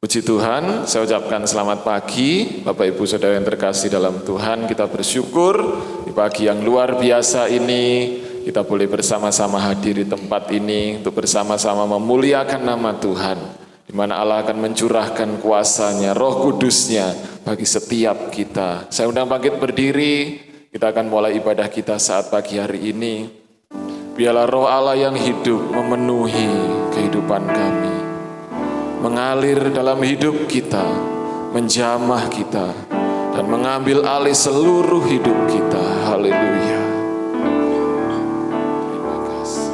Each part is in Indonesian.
Puji Tuhan, saya ucapkan selamat pagi Bapak Ibu Saudara yang terkasih dalam Tuhan. Kita bersyukur di pagi yang luar biasa ini kita boleh bersama-sama hadir di tempat ini untuk bersama-sama memuliakan nama Tuhan, di mana Allah akan mencurahkan kuasa-Nya, Roh Kudus-Nya bagi setiap kita. Saya undang bangkit berdiri, kita akan mulai ibadah kita saat pagi hari ini. Biarlah Roh Allah yang hidup memenuhi kehidupan kami, mengalir dalam hidup kita, menjamah kita, dan mengambil alih seluruh hidup kita. Haleluya. Terima kasih.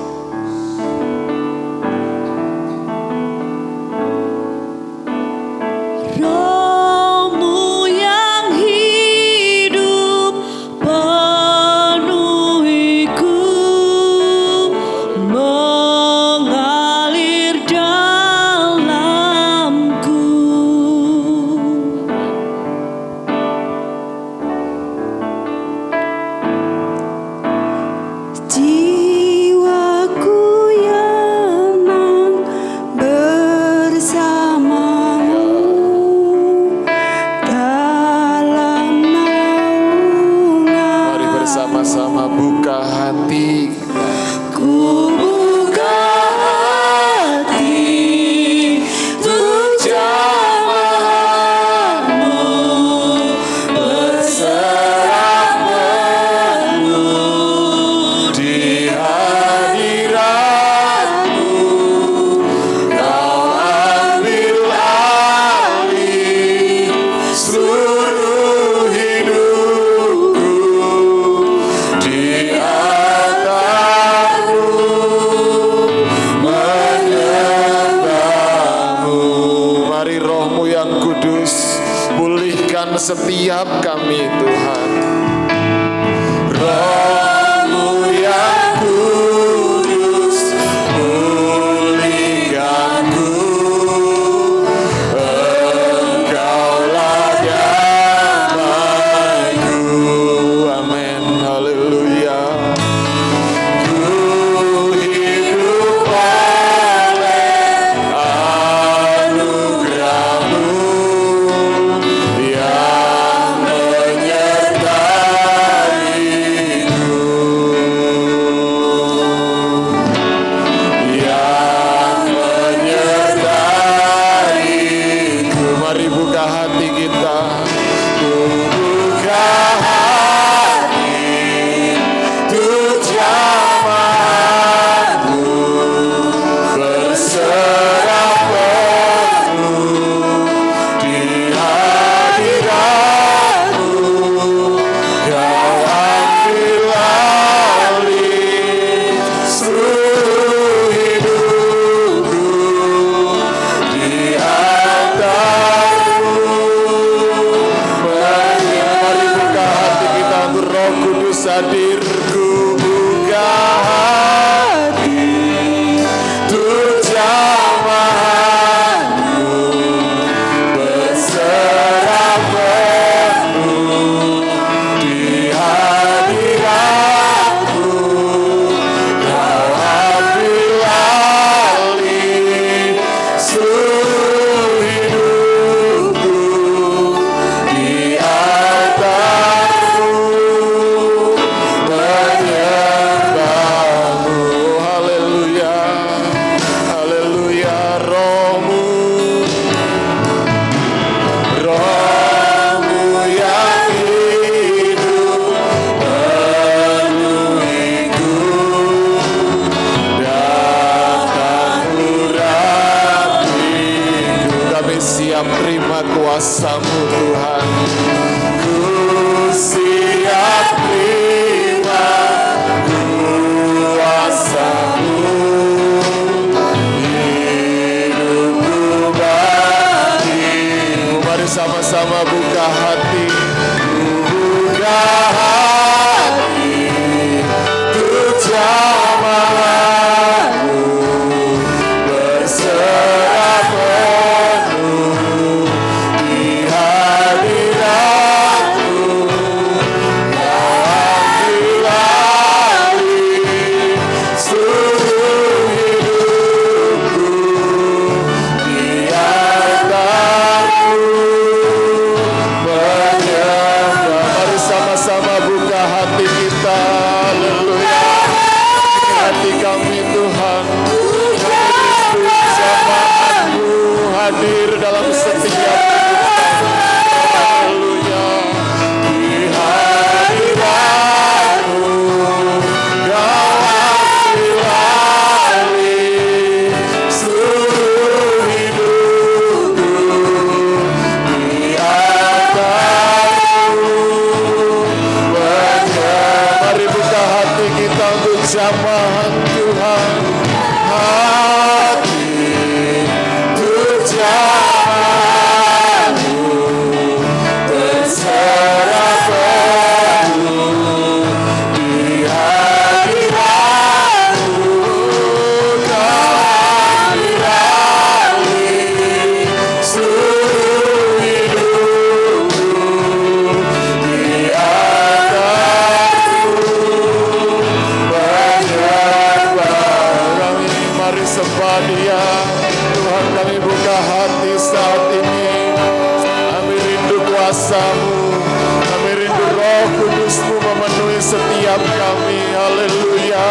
Roh-Mu yang hidup penuhiku, mengalir dalamku. Jiwaku yenang bersamamu dalam naungan. Mari bersama-sama buka hati. Ku buka hati untuk jamaah-Mu, berserah penuh Di hadirat-Mu, Kau ambil alih seluruh hidupku. Di atas-Mu menyembah-Mu. Mari Roh-Mu yang kudus pulihkan setiap kami, Tuhan. Roh-Mu yang kudus pulihkanku. Engkaulah damaiku. Amin. Haleluya. Ku hidup oleh anugerah-Mu yang menyertaiku, yang menyertaiku. Mari buka hati kita. Ku buka hati untuk jamaah-Mu, berserah penuh di hadirat-Mu. Kau ambil alih seluruh hidupku. Di atas-Mu mari buka hati kita untuk Roh Kudus hadir. Ku buka hati untuk jamaah-Mu, berserah penuh di hadirat-Mu. Kau ambil alih seluruh hidupku. Di atas-Mu menyembah-Mu. Haleluya, haleluya. Roh-Mu, Roh-Mu yang hidup penuhiku. Datang urapiku. Kami siap terima kuasa-Mu, Tuhan. Ku siap terima kuasa-Mu. Hidupku bagimu. Mari sama-sama buka hati. Ku buka hati untuk jamaah-Mu, berserah penuh di hadirat-Mu. Kau ambil alih seluruh hidupku. Di atas hadir dalam setiap hidup kami. Haleluya. Di hadiratmu Kau ambil alih seluruh hidupku. Mari buka hati kita untuk jamahan Tuhan. Hati untuk jamahan-Mu terserah penuh di hadirat-Mu. Kau ambil alih seluruh hidupku. Di mari sembah Dia. Tuhan, kami buka hati saat ini. Kami rindu kuasa-Mu, kami rindu Roh Kudus-Mu memenuhi setiap kami. Haleluya,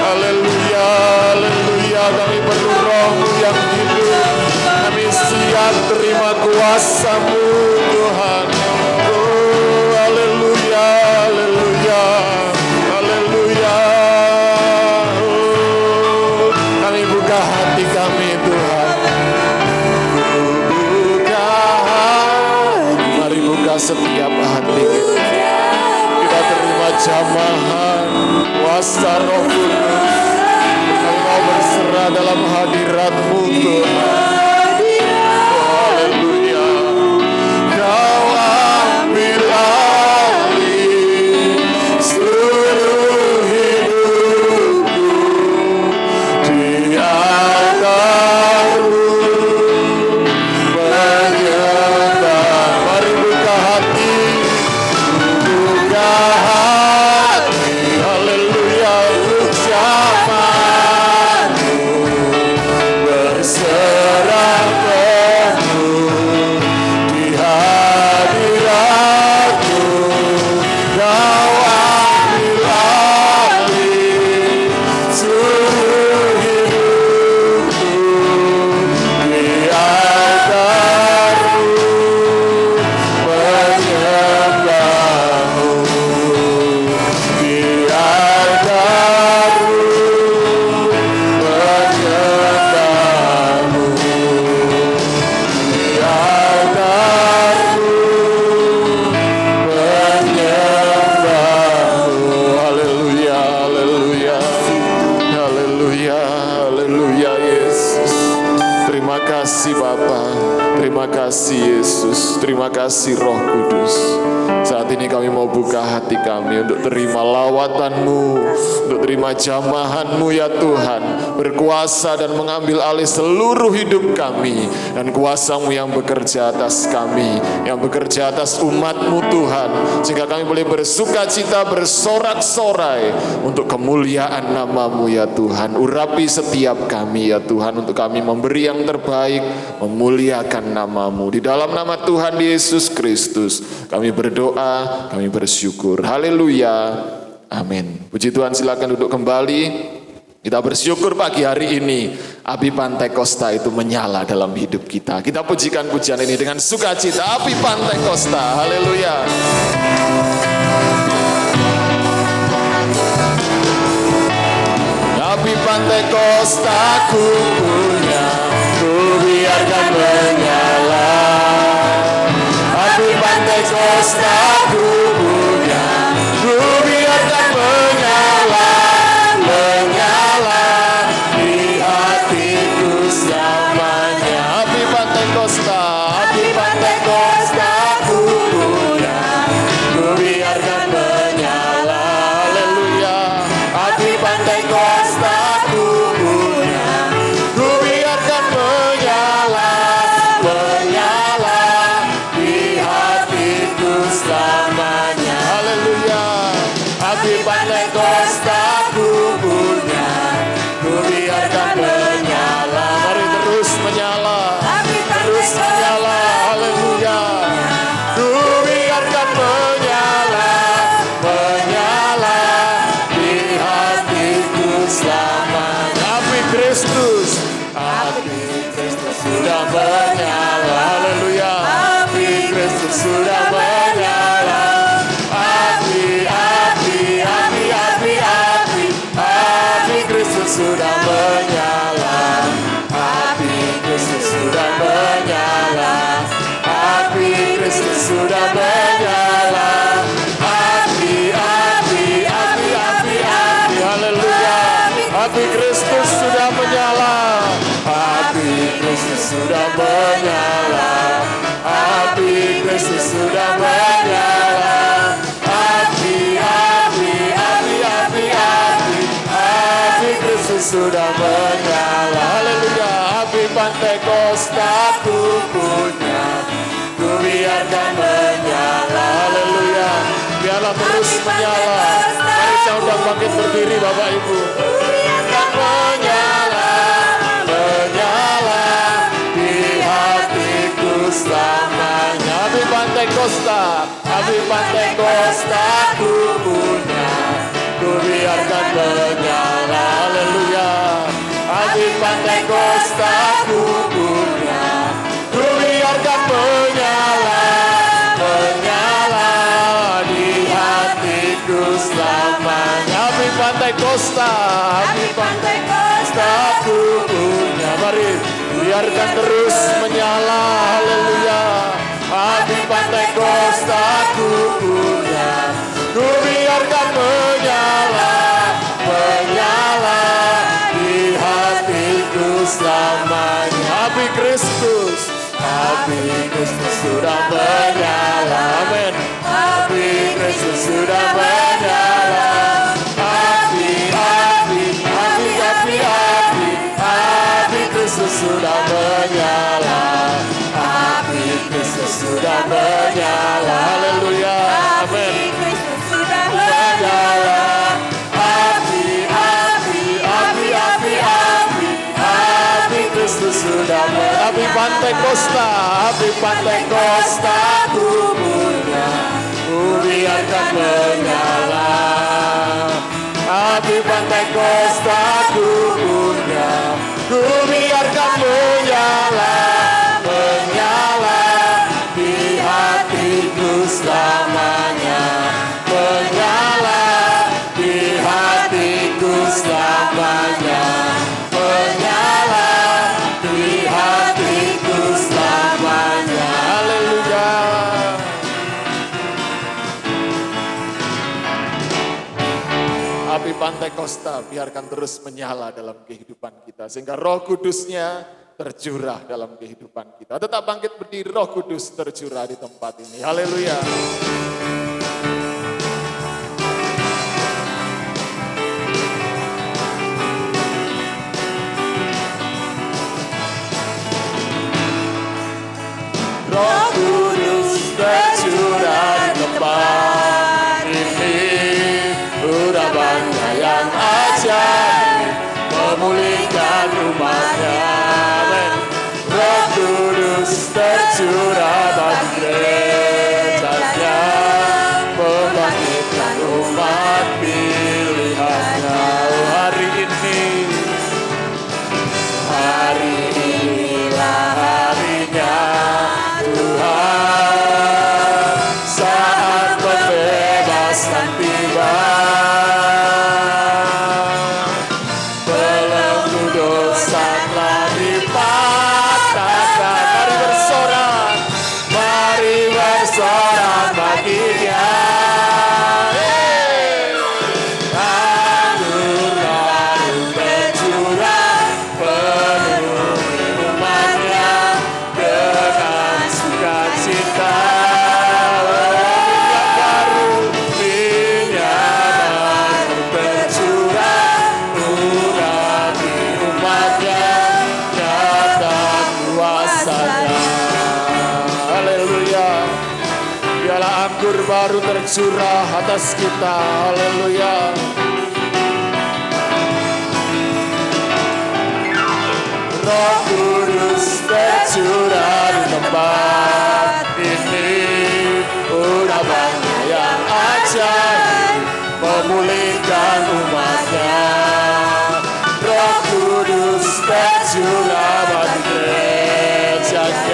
haleluya, haleluya. Kami perlu Roh-Mu yang hidup. Kami siap terima kuasa-Mu, Tuhan. Oh, haleluya, haleluya, haleluya. Kami buka hati kami, Tuhan. Buka hati. Mari buka setiap hati kita. Kita terima jamahan kuasa Roh Kudus. Kami mau berserah dalam hadirat-Mu, Tuhan. Haleluya. Kau ambil alih seluruh hidupku. Di altar-Mu menyembah. Mari buka hati, buka hati. Haleluya, untuk jamahan-Mu berserah penuh di hadirat-Mu. Kau ambil alih seluruh hidupku. Di altar-Mu menyembah-Mu. Di altar-Mu menyembah-Mu. Di altar-Mu menyembah-Mu. Haleluya, haleluya, haleluya, haleluya Yesus. Terima kasih Bapa, terima kasih Yesus, terima kasih Roh Kudus. Saat ini kami mau buka hati kami untuk terima lawatan-Mu, untuk terima jamahan-Mu ya Tuhan. Berkuasa dan mengambil alih seluruh hidup kami. Dan kuasa-Mu yang bekerja atas kami, yang bekerja atas umat-Mu Tuhan. Sehingga kami boleh bersuka cita, bersorak-sorai untuk kemuliaan nama-Mu ya Tuhan. Urapi setiap kami ya Tuhan, untuk kami memberi yang terbaik, memuliakan nama-Mu. Di dalam nama Tuhan Yesus Kristus kami berdoa, kami bersyukur. Haleluya, amin. Puji Tuhan, silakan duduk kembali. Kita bersyukur pagi hari ini api Pantai Kosta itu menyala dalam hidup kita. Kita pujikan pujian ini dengan sukacita. Api Pantai Kosta, haleluya. Api Pantai Kosta ku punya, ku biarkan menyala. Api Pantai Kosta ku punya, ku biarkan menyala, menyala di hatiku selamanya. Api Pantai Kosta, api Pantai Kosta ku punya, ku biarkan menyala. Haleluya. Api Pantai Kosta ku punya, ku biarkan menyala, menyala di hatiku selamanya. menyala. Haleluya. Api Kristus sudah menyala. Api Kristus sudah menyala. Api Kristus sudah menyala. Api Kristus sudah menyala. Api, haleluya. Api Kristus sudah menyala. Api Kristus sudah menyala. Api Kristus sudah menyala. Api Kristus sudah menyala. Haleluya. Api Pantai Kosta ku punya, ku biarkan menyala. Haleluya. Biarlah terus menyala. Mari saya undang bangkit berdiri Bapak Ibu. Dan menyala, menyala di hatiku selamanya. Api Pantai Kosta, api Pantai Kosta ku punya, ku biarkan menyala. Haleluya. Api Pantai Kosta ku punya, ku biarkan menyala. Menyala di hatiku selamanya. Api Pantai Kosta, api Pantai Kosta ku punya. Mari biarkan terus menyala. Haleluya. Api Pantai Kosta ku punya, ku biarkan menyala. Menyala di hatiku selamanya. Api Kristus, api Kristus sudah menyala. Amin. Api Kristus sudah menyala. Api Kristus sudah menyala. Api Kristus sudah menyala. Haleluya. Amin. Menyala. Api Kristus sudah menyala. Api Pantai Kosta, api Pantai Kosta ku punya, ku biarkan menyala. Api Pantai Kosta ku punya, ku biarkan menyala. Menyala di hatiku selamanya. Menyala di hatiku selamanya. Menyala di hatiku selamanya. Haleluya. Api Pantai Kosta biarkan terus menyala dalam kehidupan kita, sehingga Roh Kudusnya tercurah dalam kehidupan kita. Tetap bangkit berdiri, Roh Kudus tercurah di tempat ini. Haleluya. Roh Kudus tercurah di tempat ini. Urapannya yang ajaib memulihkan umatnya. Amin. Roh Kudus tercurah bagi gerejanya, membangkitkan umat pilihannya. Oh, hari inilah harinya Tuhan, saat pembebasan tiba. Belenggu dosa telah dipatahkan. Mari bersorak baginya. Anggur tercurah penuhi umatnya dengan sukacita. Anggur baru tercurah atas kita. Haleluya. Roh Kudus tercurah di tempat ini. Urapannya yang ajaib memulihkan umatnya. Roh Kudus tercurah bagi gerejanya,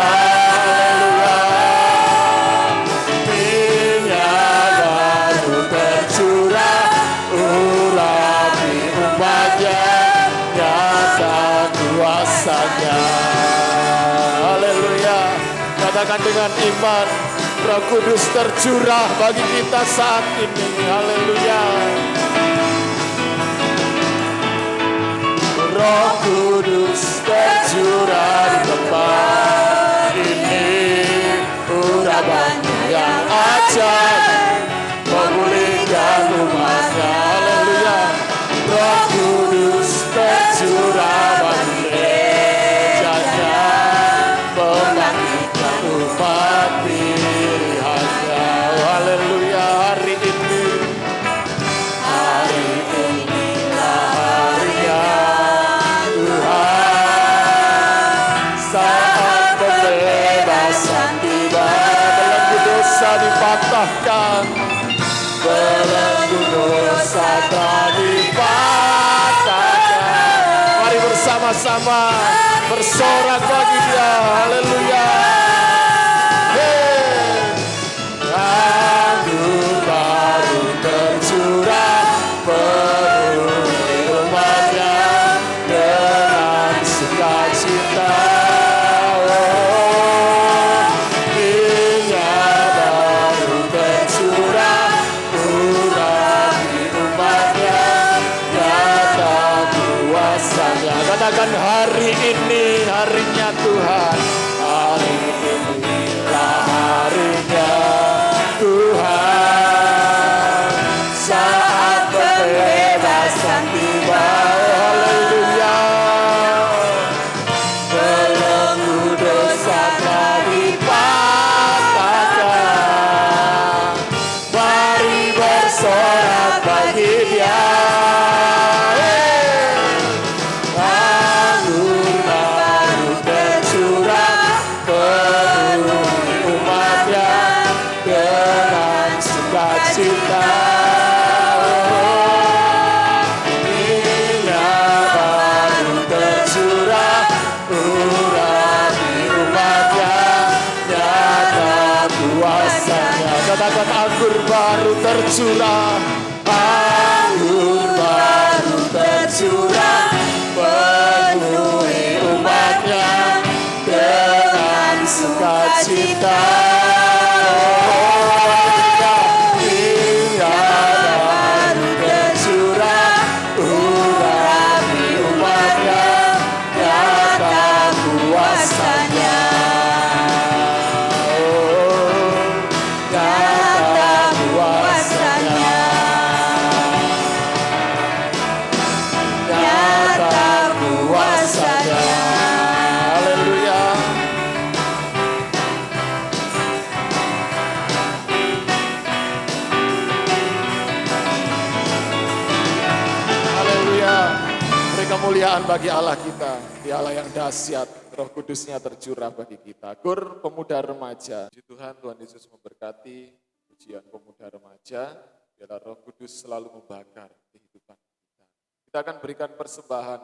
Haleluya. Minyak baru tercurah, urapi umatnya, nyata kuasanya. Haleluya. Katakan dengan iman, Roh Kudus tercurah bagi kita saat ini. Haleluya. Roh Kudus tercurah di tempat ini, urapannya yang ajaib memulihkan umatnya. Haleluya. Roh Kudus tercurah bagi gerejanya, membangkitkan umat pilihannya. Haleluya. Hari inilah harinya Tuhan, saat pembebasan tiba, belenggu dosa dipatahkan, belenggu dosa tak dipatahkan. Mari bersama-sama bersorak bagi Dia. Haleluya. Anggur baru tercurah, penuhi umatnya dengan sukacita. Minyak baru tercurah, urapi umatnya, nyata kuasanya. Katakan hari ini harinya Tuhan. Hari inilah harinya Tuhan, saat pembebasan tiba. Haleluya. Belenggu dosa telah dipatahkan, mari bersorak bagi Dia. Anggur baru tercurah, penuhi umatnya dengan sukacita. Minyak baru tercurah, urapi umatnya, nyata kuasanya. Katakan anggur baru tercurah, anggur baru tercurah, penuhi umatnya dengan sukacita. Kemuliaan bagi Allah kita, di Allah yang dahsyat, Roh Kudusnya tercurah bagi kita. Gur pemuda remaja, puji Tuhan, Tuhan Yesus memberkati pujian pemuda remaja, biarlah Roh Kudus selalu membakar kehidupan kita. Kita akan berikan persembahan.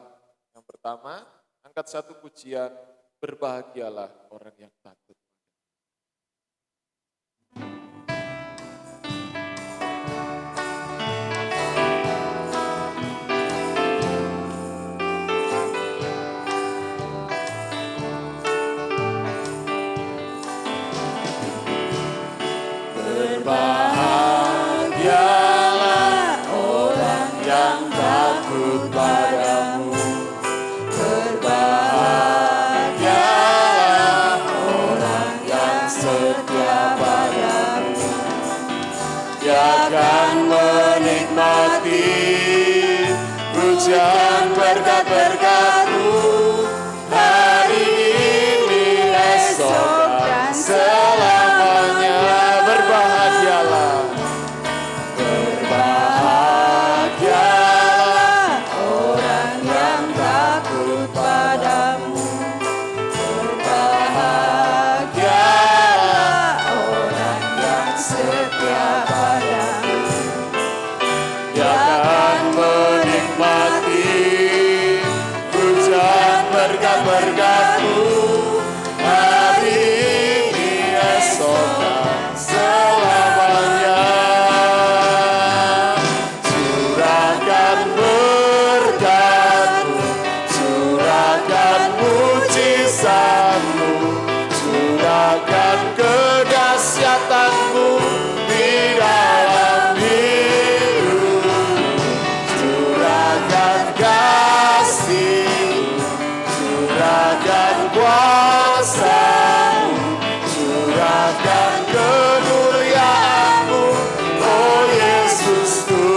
Yang pertama, angkat satu pujian, berbahagialah orang yang takut. Berbahagialah orang yang takut padamu. Berbahagialah orang yang setia padamu. Dia akan menikmati hujan berkat-berkat-Mu hari ini, esok dan selamanya. Berbahagialah, berbahagialah orang yang takut padamu. Berbahagialah orang yang setia padamu. Dia akan menikmati hujan berkat-berkat-Mu hari Curahkan kedahsyatan-Mu di dalam hidup. Curahkan kasih, curahkan kuasa-Mu, curahkan kemuliaan-Mu, oh Yesusku.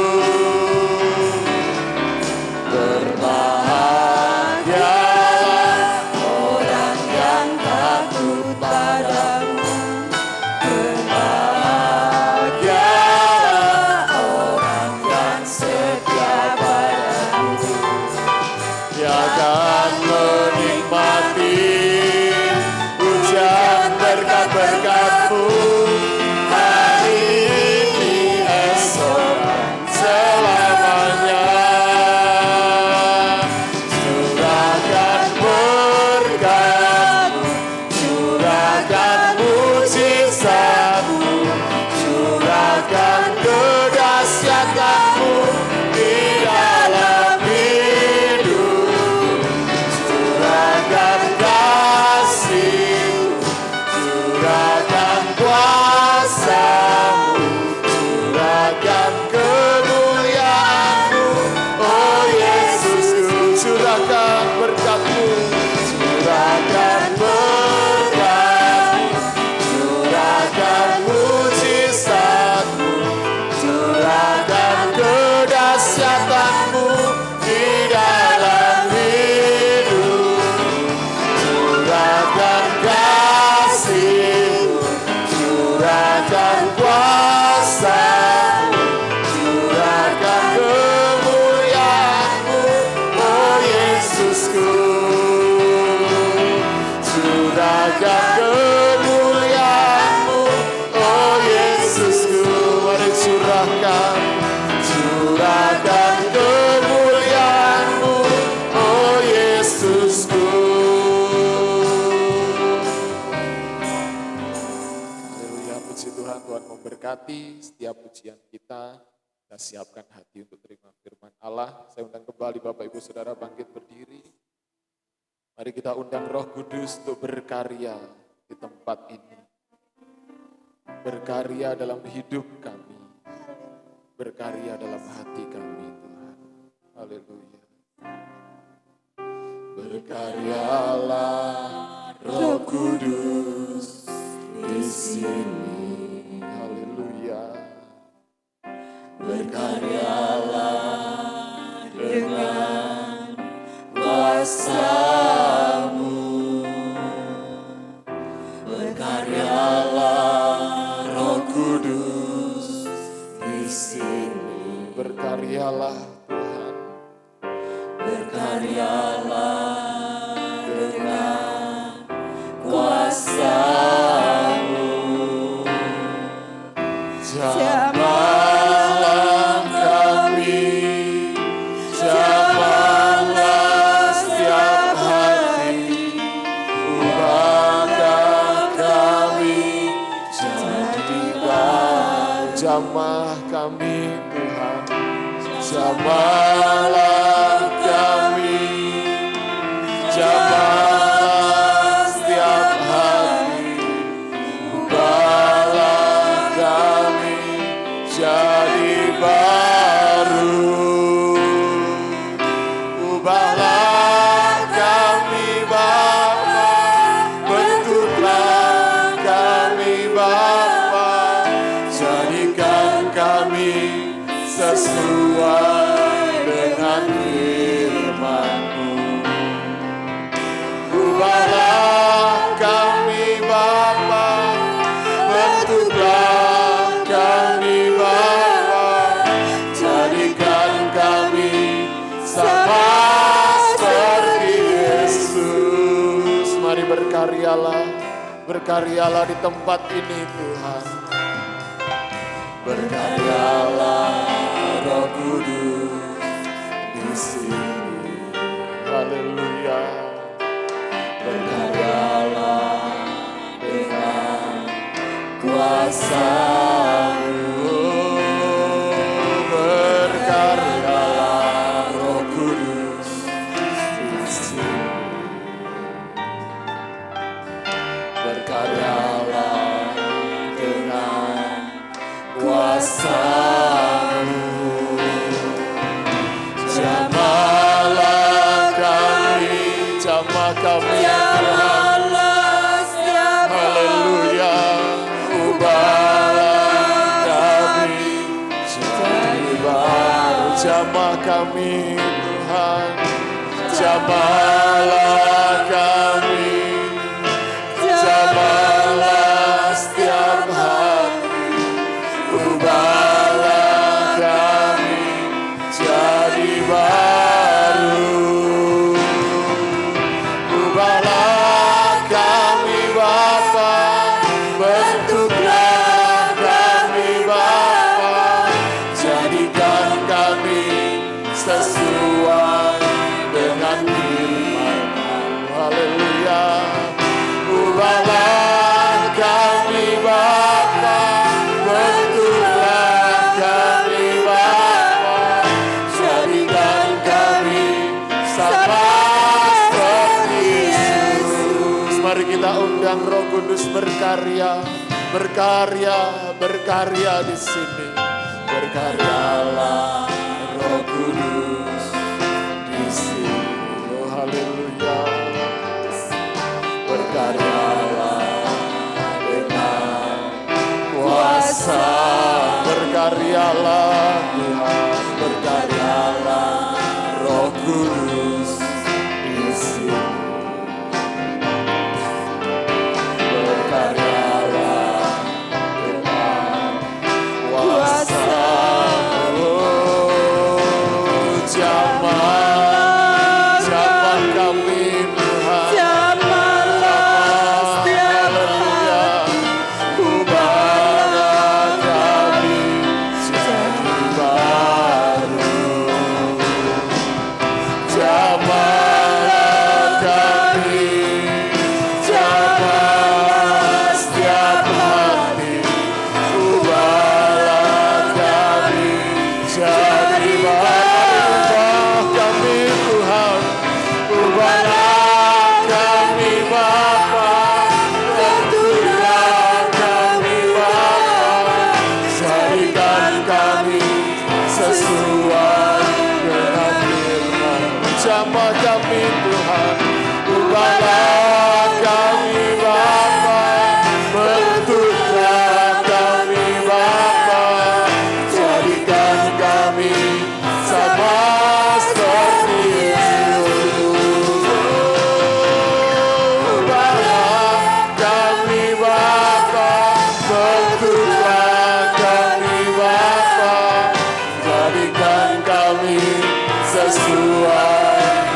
Berbahagialah orang yang takut padamu. Berbahagialah orang yang setia padamu. Dia akan menikmati hujan berkat-berkat-Mu hari ini, esok, selamanya. Curahkan berkat-Mu, curahkan mujizat-Mu, curahkan kedahsyatan-Mu di dalam hidup. Curahkan kasih, curahkan kuasa-Mu, curahkan kemuliaan-Mu, oh Yesusku. Curahkan berkat-Mu, curahkan berkat-Mu, curahkan mujizat-Mu, curahkan kedahsyatan-Mu di dalam hidup. Curahkan kasih, curahkan kuasa-Mu, curahkan kemuliaan-Mu, oh Yesusku. Curahkan kemuliaan-Mu, oh Yesusku. Mari curahkan, curahkan kemuliaan-Mu, oh Yesusku. Haleluya, puji Tuhan. Tuhan memberkati setiap pujian kita. Kita siapkan hati untuk terima firman Allah. Saya undang kembali Bapak Ibu Saudara bangkit berdiri. Mari kita undang Roh Kudus untuk berkarya di tempat ini. Berkarya dalam hidup kami. Berkarya dalam hati kami, Tuhan. Haleluya. Berkaryalah Roh Kudus di sini. Haleluya. Berkaryalah dengan kuasa-Mu. Berkaryalah Roh Kudus di sini. Berkaryalah Tuhan. Berkaryalah dengan kuasa-Mu. Jamahlah kami, jamahlah setiap hati, ubahkan kami jadi baru. Jamah kami Tuhan, jamahlah kami, jamahlah setiap hati, ubahlah kami jadi baru. Ubahlah kami Bapa, bentuklah kami Bapa, jadikan kami sesuai dengan firman-Mu. Ubahlah kami Bapa, bentuklah kami Bapa, jadikan kami sama seperti Yesus. Mari berkaryalah, berkaryalah di tempat ini Tuhan. Berkaryalah Roh Kudus di sini. Haleluya. Berkaryalah dengan kuasa-Mu. Berkaryalah Roh Kudus di sini. Berkaryalah kuasa-Mu. Jamahlah kami, jamah kami Tuhan. Haleluya, ubahlah kami jadi baru. Jamah kami Tuhan, jamahlah kami, jamahlah setiap hati, ubahlah kami jadi baru. Ubahlah kami Bapa, bentuklah kami Bapa, jadikan kami sesuai dengan firman-Mu. Haleluya. Ubahlah kami Bapa, bentuklah kami Bapa, jadikan kami sama seperti Yesus. Mari kita undang Roh Kudus berkarya, berkarya, berkarya di sini. Berkaryalah Roh Kudus di sini. Oh haleluya. Berkaryalah dengan kuasa. Berkaryalah Tuhan, berkaryalah Roh Kudus di sini. Berkaryalah dengan kuasa. Oh, jamah kami Tuhan. Haleluya. Ubahlah kami jadi baru. Jamahlah kami, jamah setiap hati, ubahlah kami jadi baru. Ubah kami Tuhan, ubahlah kami Bapa, bentuklah kami Bapa, jadikan kami sesuai dengan firman. Jamah kami Tuhan, ubahlah kami Bapa, bentuklah kami Bapa, jadikan kami sama seperti Yesus. Ubahlah kami Bapa, bentuklah kami Bapa, jadikan kami sesuai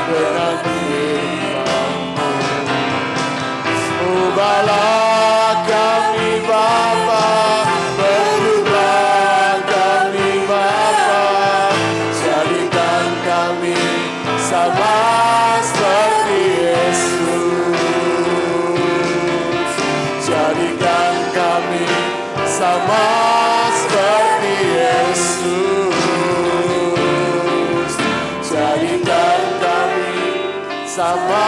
dengan firman-Mu. Ubahlah kami Bapa, bentuklah kami Bapa, jadikan kami sama seperti Yesus. Jadikan kami sama seperti Yesus. Jadikan kami sama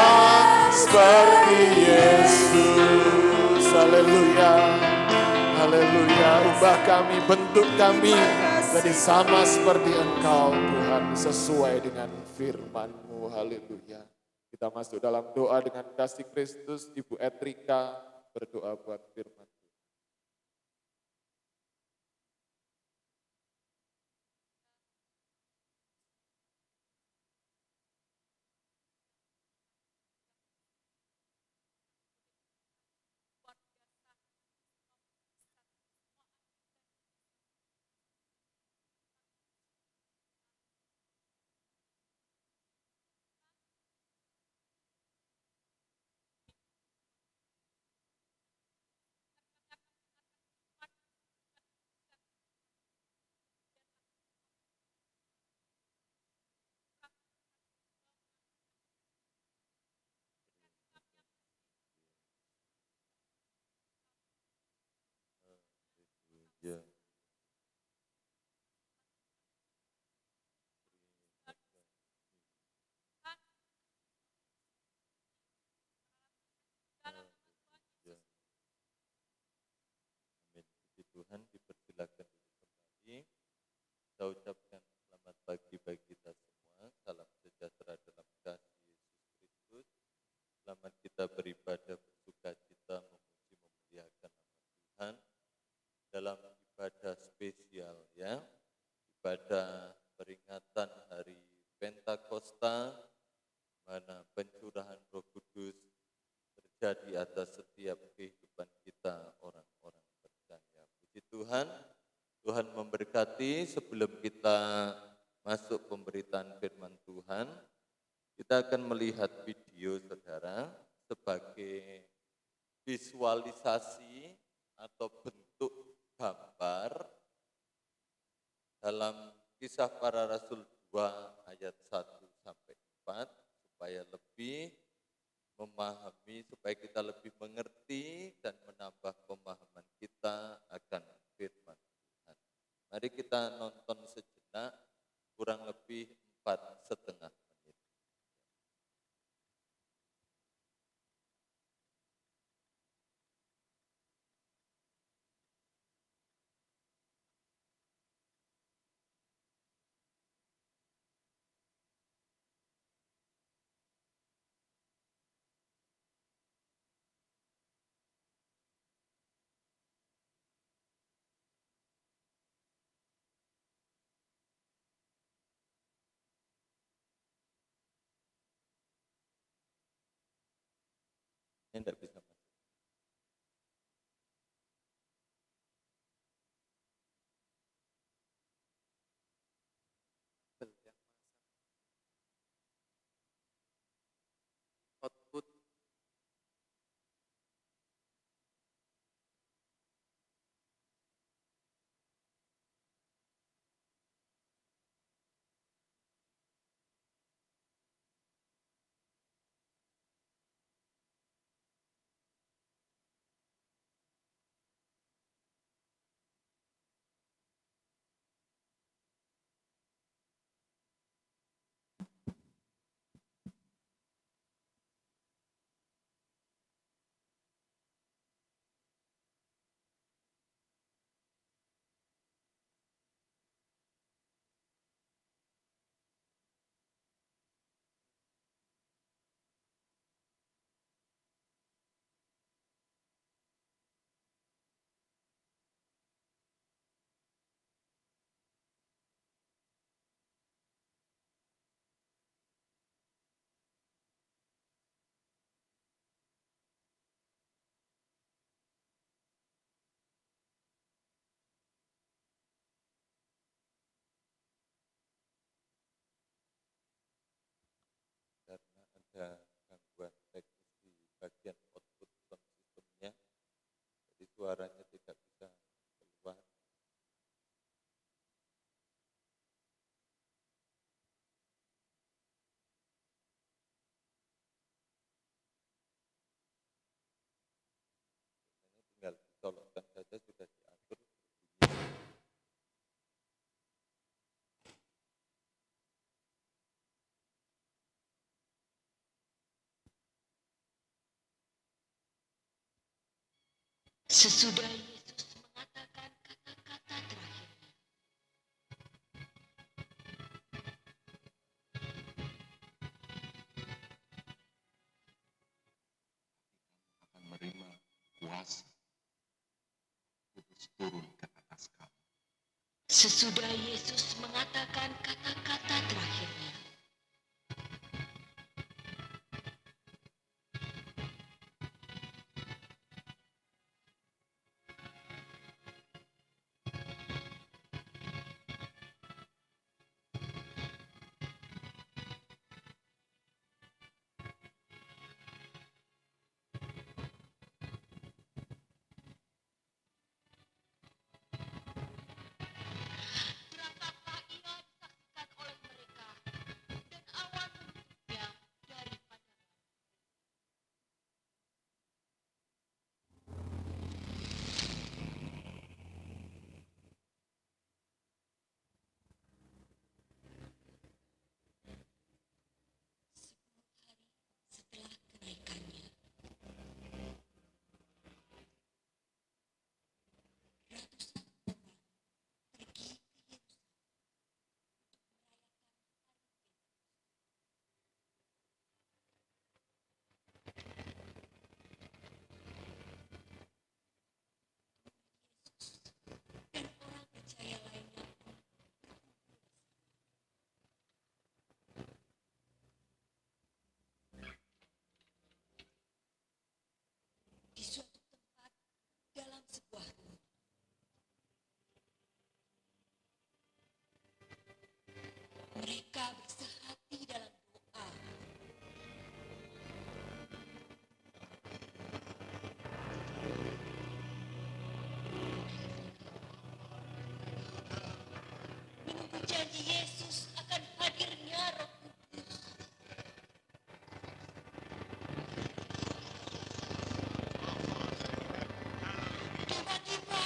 seperti Yesus. Haleluya. Haleluya. Ubah kami, bentuk kami jadi sama seperti Engkau Tuhan, sesuai dengan firman-Mu. Haleluya. Kita masuk dalam doa dengan kasih Kristus. Ibu Etrika berdoa buat firman. Ya. Ya. Amin. Puji Tuhan, dipersilakan. kita ucapkan selamat pagi bagi kita semua. Salam sejahtera dalam kasih Yesus Kristus. Selamat kita beribadah bersuka cita memuji memuliakan nama Tuhan dalam ibadah spesial ya. Ibadah peringatan hari Pentakosta, mana pencurahan Roh Kudus terjadi atas setiap kehidupan kita orang-orang percaya. Puji Tuhan, Tuhan memberkati. Sebelum kita masuk pemberitaan firman Tuhan, kita akan melihat video saudara sebagai visualisasi atau bentuk gambar dalam Kisah Para Rasul 2 ayat 1 sampai 4 supaya lebih memahami, supaya kita lebih mengerti dan menambah pemahaman kita akan firman Tuhan. Mari kita nonton sejenak, kurang lebih 4,5 menit. Ini tidak bisa masuk. Output karena ada gangguan teknis di bagian output sound systemnya, jadi suaranya tidak bisa keluar. Ini tinggal dicolokkan saja sudah diatur berbunyi. Sesudah Yesus mengatakan kata-kata terakhir, akan menerima kuasa kudus turun ke atas kamu. sesudah Yesus mengatakan kata-kata terakhirnya, terataplah ia disaksikan oleh mereka, dan awan menutupnya daripada setelah kenaikannya. Ratusan orang pergi ke Yerusalem mereka bersehati dalam doa. Menunggu janji Yesus akan hadirnya Roh Kudus. Tiba-tiba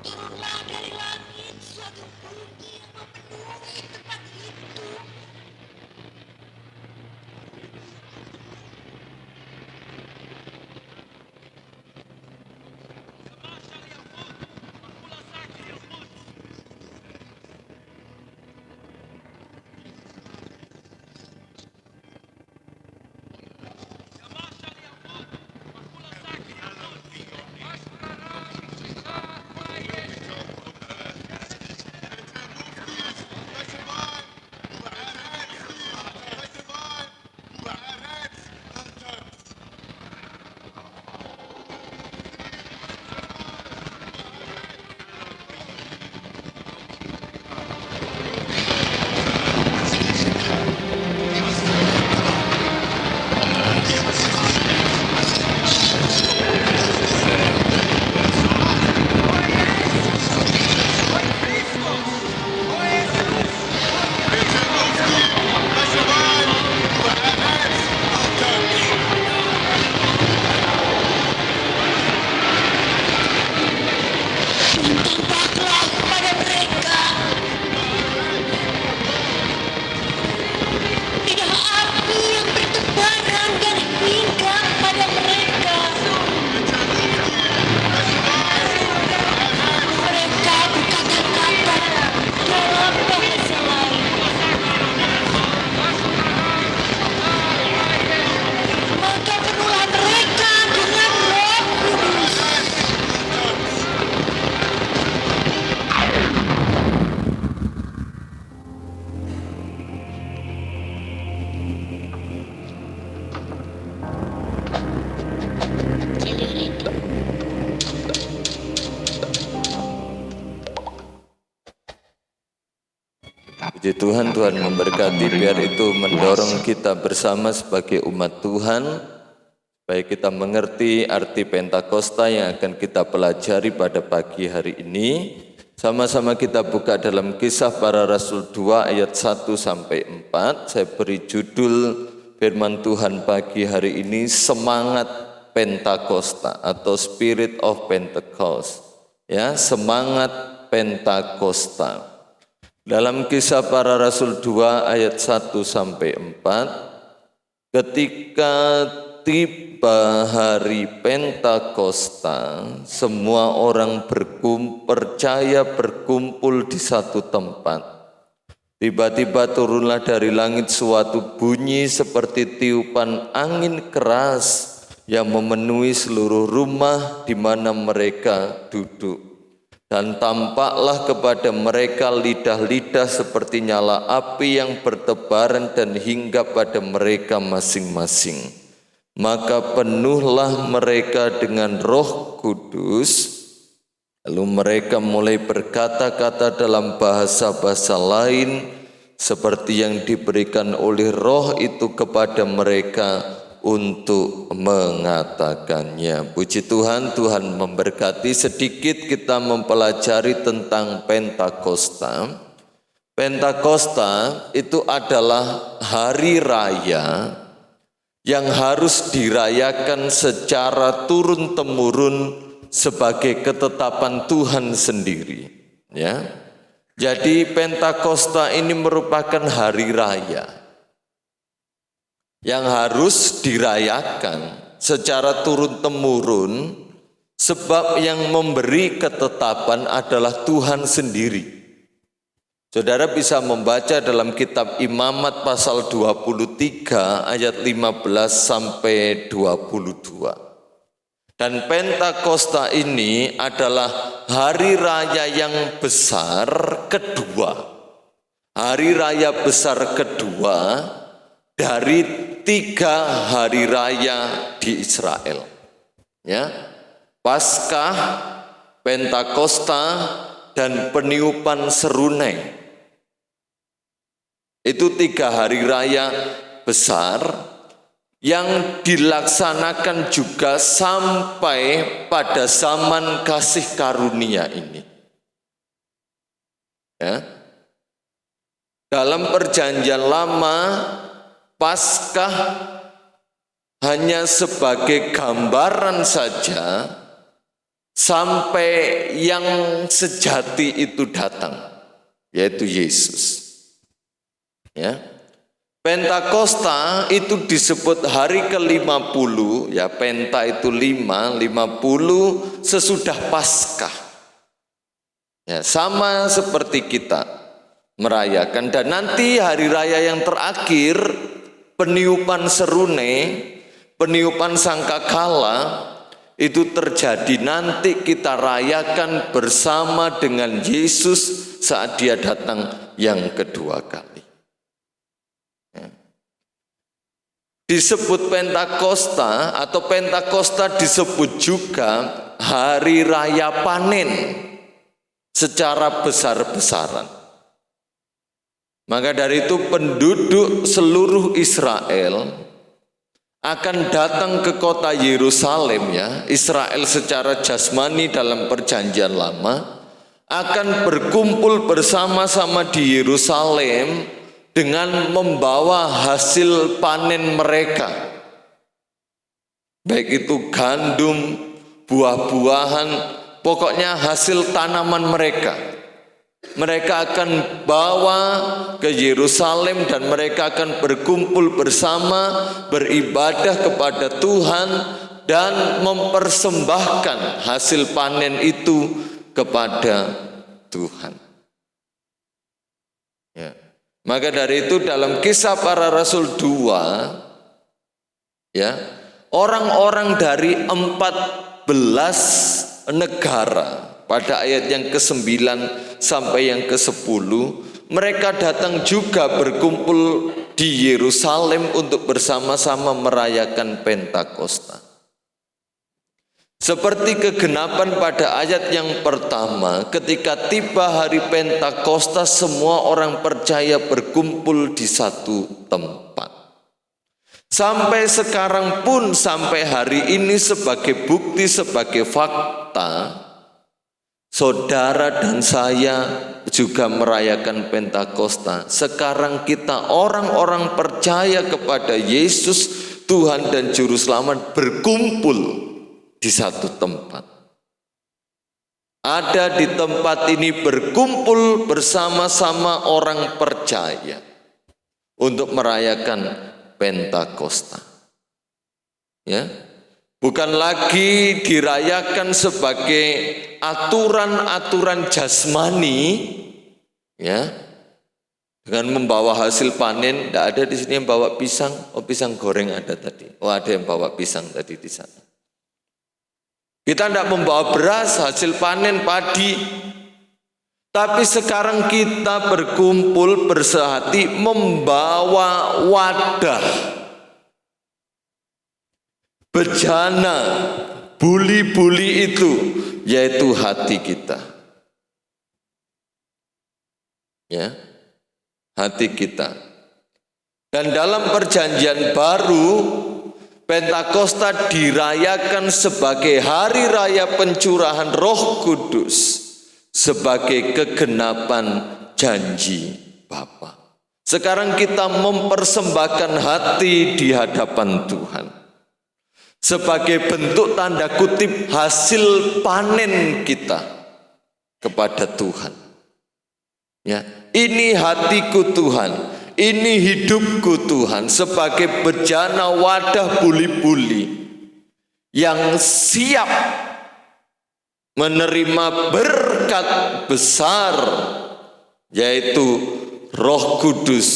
turunlah dari langit suatu bunyi yang memenuhi tempat itu. Tampaklah kepada mereka tidak api yang bertebaran dan hingga pada mereka. Mereka berkata-kata dalam bahasa lain. Maka penuhlah mereka dengan Roh Kudus. Puji Tuhan, Tuhan memberkati. Biar itu mendorong kita bersama sebagai umat Tuhan, supaya kita mengerti arti Pentakosta yang akan kita pelajari pada pagi hari ini. Sama-sama kita buka dalam Kisah Para Rasul 2 ayat 1 sampai 4. Saya beri judul firman Tuhan pagi hari ini, Semangat Pentakosta atau Spirit of Pentecost. Ya, semangat Pentakosta. Dalam Kisah Para Rasul 2 ayat 1 sampai 4, ketika tiba hari Pentakosta, semua orang percaya berkumpul di satu tempat. Tiba-tiba turunlah dari langit suatu bunyi seperti tiupan angin keras yang memenuhi seluruh rumah di mana mereka duduk. Dan tampaklah kepada mereka lidah-lidah seperti nyala api yang bertebaran dan hinggap pada mereka masing-masing. Maka penuhlah mereka dengan Roh Kudus. Lalu mereka mulai berkata-kata dalam bahasa-bahasa lain seperti yang diberikan oleh Roh itu kepada mereka untuk mengatakannya. Puji Tuhan, Tuhan memberkati. Sedikit kita mempelajari tentang Pentakosta. Pentakosta itu adalah hari raya yang harus dirayakan secara turun-temurun sebagai ketetapan Tuhan sendiri. Ya, jadi Pentakosta ini merupakan hari raya yang harus dirayakan secara turun-temurun, sebab yang memberi ketetapan adalah Tuhan sendiri. Saudara bisa membaca dalam kitab Imamat pasal 23 ayat 15 sampai 22. Dan Pentakosta ini adalah hari raya yang besar kedua. Hari raya besar kedua dari 3 hari raya di Israel. Ya. Paskah, Pentakosta, dan peniupan serunai. Itu 3 hari raya besar yang dilaksanakan juga sampai pada zaman kasih karunia ini. Ya. Dalam perjanjian lama, Paskah hanya sebagai gambaran saja sampai yang sejati itu datang, yaitu Yesus. Ya. Pentakosta itu disebut hari ke-50, ya, penta itu 5, 50 sesudah Paskah. Ya, sama seperti kita merayakan. Dan nanti hari raya yang terakhir, peniupan serunai, peniupan sangkakala, itu terjadi nanti kita rayakan bersama dengan Yesus saat dia datang yang kedua kali. Disebut Pentakosta atau Pentakosta disebut juga hari raya panen secara besar-besaran. Maka dari itu penduduk seluruh Israel akan datang ke kota Yerusalem, ya. Israel secara jasmani dalam perjanjian lama akan berkumpul bersama-sama di Yerusalem dengan membawa hasil panen mereka, baik itu gandum, buah-buahan, pokoknya hasil tanaman mereka. Mereka akan bawa ke Yerusalem dan mereka akan berkumpul bersama, beribadah kepada Tuhan dan mempersembahkan hasil panen itu kepada Tuhan. Ya. Maka dari itu dalam Kisah Para Rasul 2, ya, orang-orang dari 14 negara pada ayat yang ke-9 sampai yang ke-10, mereka datang juga berkumpul di Yerusalem untuk bersama-sama merayakan Pentakosta. Seperti kegenapan pada ayat yang pertama, ketika tiba hari Pentakosta, semua orang percaya berkumpul di satu tempat. Sampai sekarang pun, sampai hari ini sebagai bukti, sebagai fakta, saudara dan saya juga merayakan Pentakosta. Sekarang kita orang-orang percaya kepada Yesus, Tuhan dan Juru Selamat, berkumpul di satu tempat. Ada di tempat ini berkumpul bersama-sama orang percaya untuk merayakan Pentakosta. Ya. Bukan lagi dirayakan sebagai aturan-aturan jasmani, ya. Dengan membawa hasil panen. Tidak ada di sini yang bawa pisang. Oh, pisang goreng ada tadi. Oh, ada yang bawa pisang tadi di sana. Kita tidak membawa beras, hasil panen padi. Tapi sekarang kita berkumpul bersehati membawa wadah, bejana, buli-buli itu, yaitu hati kita. Ya, hati kita. Dan dalam perjanjian baru, Pentakosta dirayakan sebagai hari raya pencurahan Roh Kudus, sebagai kegenapan janji Bapa. Sekarang kita mempersembahkan hati di hadapan Tuhan sebagai bentuk tanda kutip hasil panen kita kepada Tuhan. Ya, ini hatiku Tuhan. Ini hidupku Tuhan, sebagai bejana wadah buli-buli yang siap menerima berkat besar, yaitu Roh Kudus,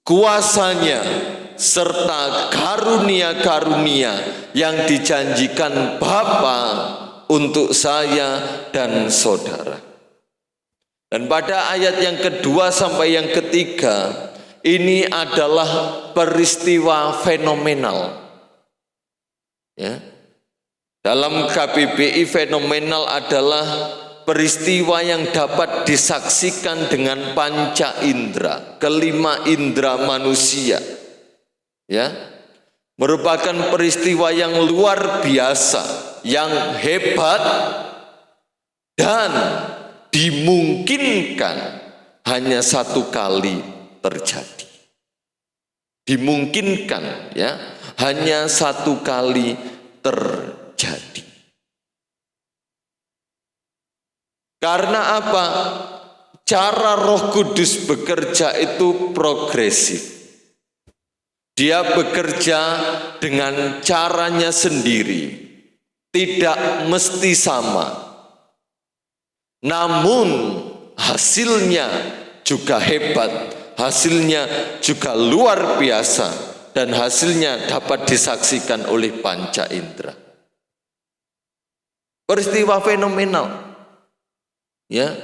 kuasanya serta karunia-karunia yang dijanjikan Bapa untuk saya dan saudara. Dan pada ayat yang kedua sampai yang ketiga, ini adalah peristiwa fenomenal. Ya. Dalam KBBI, fenomenal adalah peristiwa yang dapat disaksikan dengan panca indera, kelima indera manusia. Ya, merupakan peristiwa yang luar biasa, yang hebat, dan dimungkinkan hanya satu kali terjadi. Dimungkinkan, ya, hanya satu kali terjadi. Karena apa? Cara Roh Kudus bekerja itu progresif. Dia bekerja dengan caranya sendiri, tidak mesti sama. Namun hasilnya juga hebat, hasilnya juga luar biasa, dan hasilnya dapat disaksikan oleh panca indera. Peristiwa fenomenal. Ya,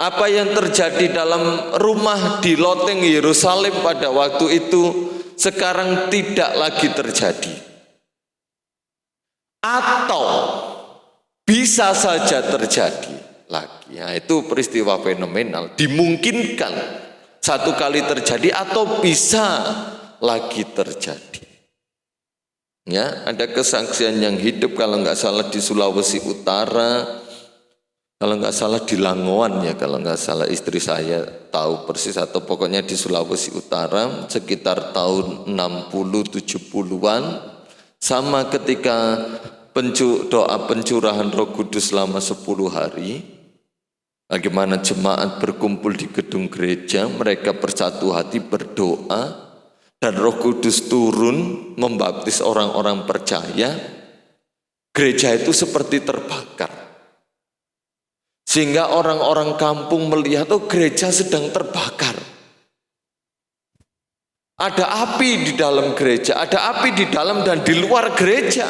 apa yang terjadi dalam rumah di loteng Yerusalem pada waktu itu sekarang tidak lagi terjadi, atau bisa saja terjadi lagi. Ya, itu peristiwa fenomenal, dimungkinkan satu kali terjadi atau bisa lagi terjadi. Ya, ada kesaksian yang hidup kalau nggak salah di Sulawesi Utara. Kalau nggak salah di Langoan, ya, kalau nggak salah, istri saya tahu persis, atau pokoknya di Sulawesi Utara sekitar tahun 60-70-an, sama ketika doa pencurahan Roh Kudus selama 10 hari, bagaimana jemaat berkumpul di gedung gereja, mereka bersatu hati berdoa, dan Roh Kudus turun membaptis orang-orang percaya. Gereja itu seperti terbakar. Sehingga orang-orang kampung melihat, oh, gereja sedang terbakar. Ada api di dalam gereja, ada api di dalam dan di luar gereja.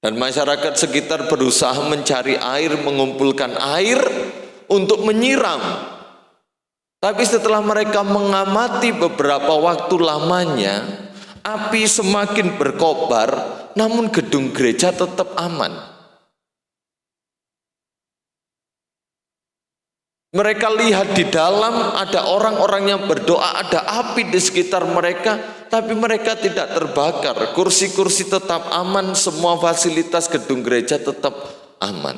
Dan masyarakat sekitar berusaha mencari air, mengumpulkan air untuk menyiram. Tapi setelah mereka mengamati beberapa waktu lamanya, api semakin berkobar, namun gedung gereja tetap aman. Mereka lihat di dalam ada orang-orang yang berdoa, ada api di sekitar mereka, tapi mereka tidak terbakar. Kursi-kursi tetap aman, semua fasilitas gedung gereja tetap aman.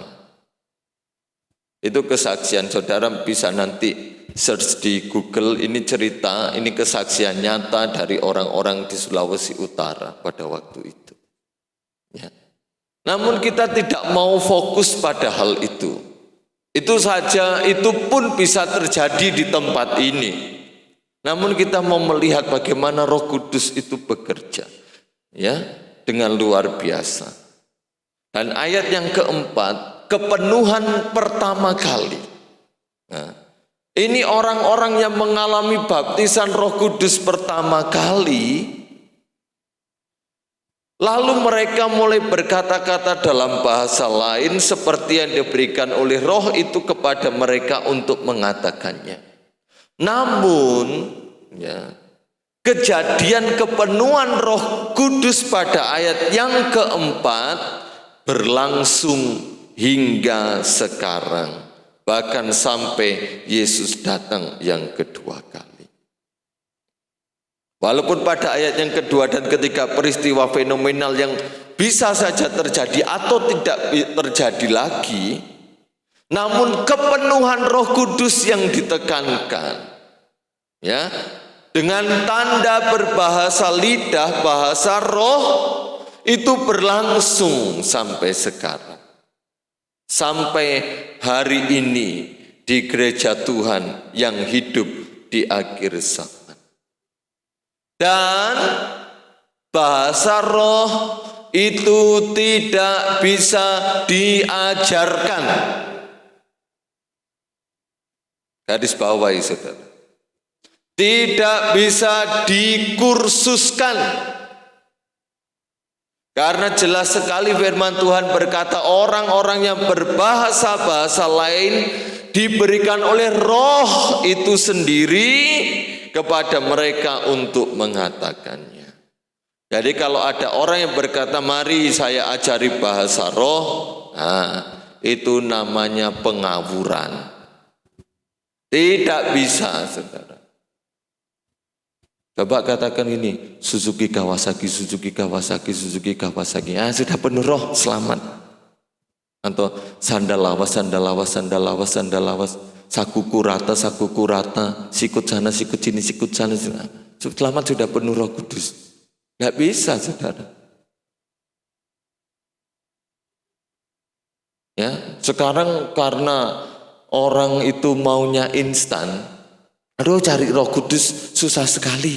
Itu kesaksian, saudara bisa nanti search di Google, ini cerita, ini kesaksian nyata dari orang-orang di Sulawesi Utara pada waktu itu. Ya. Namun kita tidak mau fokus pada hal itu. Itu saja, itu pun bisa terjadi di tempat ini. Namun kita mau melihat bagaimana Roh Kudus itu bekerja, ya, dengan luar biasa. Dan ayat yang keempat, kepenuhan pertama kali. Nah, ini orang-orang yang mengalami baptisan Roh Kudus pertama kali. Lalu mereka mulai berkata-kata dalam bahasa lain seperti yang diberikan oleh Roh itu kepada mereka untuk mengatakannya. Namun, ya, kejadian kepenuhan Roh Kudus pada ayat yang keempat berlangsung hingga sekarang, bahkan sampai Yesus datang yang kedua kali. Walaupun pada ayat yang kedua dan ketiga peristiwa fenomenal yang bisa saja terjadi atau tidak terjadi lagi, namun kepenuhan Roh Kudus yang ditekankan, ya, dengan tanda berbahasa lidah, bahasa roh, itu berlangsung sampai sekarang, sampai hari ini di gereja Tuhan yang hidup di akhir zaman. Dan bahasa roh itu tidak bisa diajarkan. Garis bawahi, saudara. tidak bisa dikursuskan. Karena jelas sekali firman Tuhan berkata orang-orang yang berbahasa-bahasa lain diberikan oleh Roh itu sendiri kepada mereka untuk mengatakannya. Jadi kalau ada orang yang berkata mari saya ajari bahasa roh, itu namanya pengawuran. Tidak bisa, saudara. Coba katakan ini, Suzuki Kawasaki, Suzuki Kawasaki, Suzuki Kawasaki. Sudah penuh roh, selamat. Atau sandal lawas, sandal lawas, sandal lawas, sandal lawas. Sakuku rata, sikut sana, sikut sini, sikut sana. Selamat, sudah penuh Roh Kudus. Tidak bisa, saudara. Ya, sekarang karena orang itu maunya instan, aduh cari Roh Kudus susah sekali.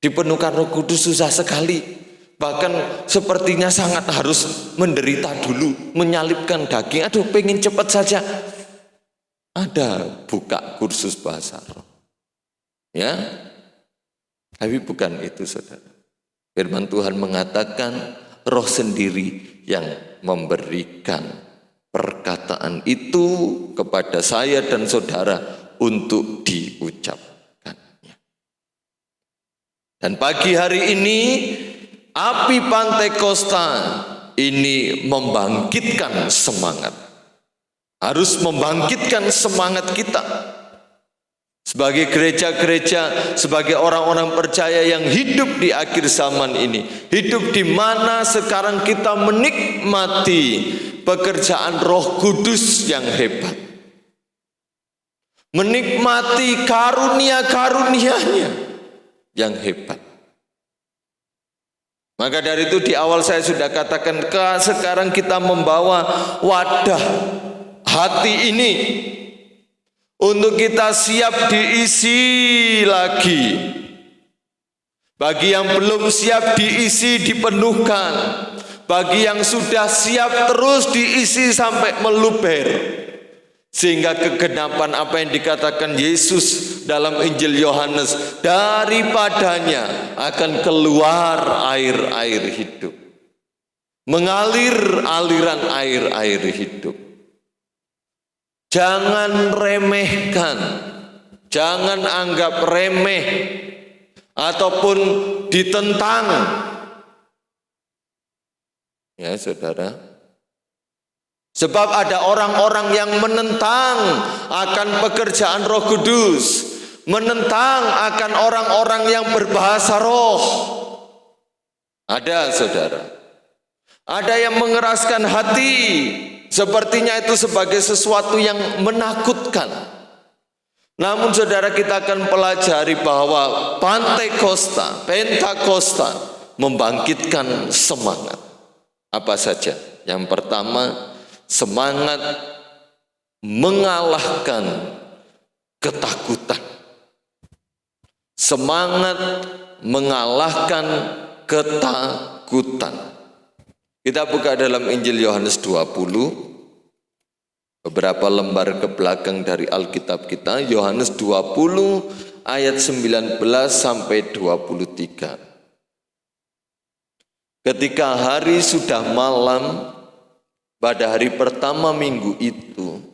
Dipenuhkan Roh Kudus susah sekali. Bahkan sepertinya sangat harus menderita dulu, menyalibkan daging. Aduh, pengen cepat saja. Ada buka kursus bahasa roh. Ya, tapi bukan itu, saudara. Firman Tuhan mengatakan Roh sendiri yang memberikan perkataan itu kepada saya dan saudara untuk diucapkannya. Dan pagi hari ini api Pantekosta ini membangkitkan semangat. Harus membangkitkan semangat kita. Sebagai gereja-gereja, sebagai orang-orang percaya yang hidup di akhir zaman ini. Hidup di mana sekarang kita menikmati pekerjaan Roh Kudus yang hebat. Menikmati karunia-karunia-Nya yang hebat. Maka dari itu di awal saya sudah katakan, sekarang kita membawa wadah hati ini untuk kita siap diisi lagi. Bagi yang belum siap diisi, dipenuhkan. Bagi yang sudah siap terus diisi sampai meluber. Sehingga kegenapan apa yang dikatakan Yesus dalam Injil Yohanes, daripadanya akan keluar air-air hidup. Mengalir aliran air-air hidup. Jangan remehkan, jangan anggap remeh ataupun ditentang. Ya, saudara. Sebab ada orang-orang yang menentang akan pekerjaan Roh Kudus, menentang akan orang-orang yang berbahasa roh. Ada, saudara. Ada yang mengeraskan hati. Sepertinya itu sebagai sesuatu yang menakutkan. Namun saudara, kita akan pelajari bahwa Pentakosta membangkitkan semangat. Apa saja? Yang pertama, semangat mengalahkan ketakutan. Semangat mengalahkan ketakutan. Kita buka dalam Injil Yohanes 20, beberapa lembar ke belakang dari Alkitab kita, Yohanes 20 ayat 19 sampai 23. Ketika hari sudah malam, pada hari pertama minggu itu,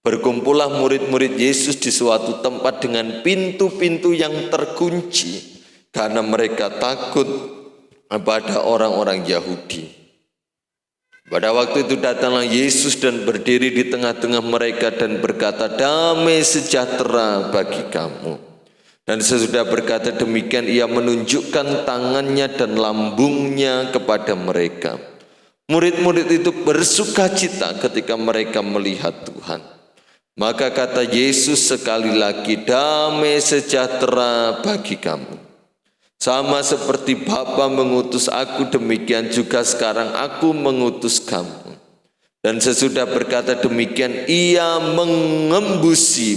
berkumpullah murid-murid Yesus di suatu tempat dengan pintu-pintu yang terkunci, karena mereka takut pada orang-orang Yahudi. Pada waktu itu datanglah Yesus dan berdiri di tengah-tengah mereka dan berkata, damai sejahtera bagi kamu. Dan sesudah berkata demikian, ia menunjukkan tangannya dan lambungnya kepada mereka. Murid-murid itu bersukacita ketika mereka melihat Tuhan. Maka kata Yesus sekali lagi, damai sejahtera bagi kamu. Sama seperti Bapa mengutus aku, demikian juga sekarang aku mengutus kamu. Dan sesudah berkata demikian, ia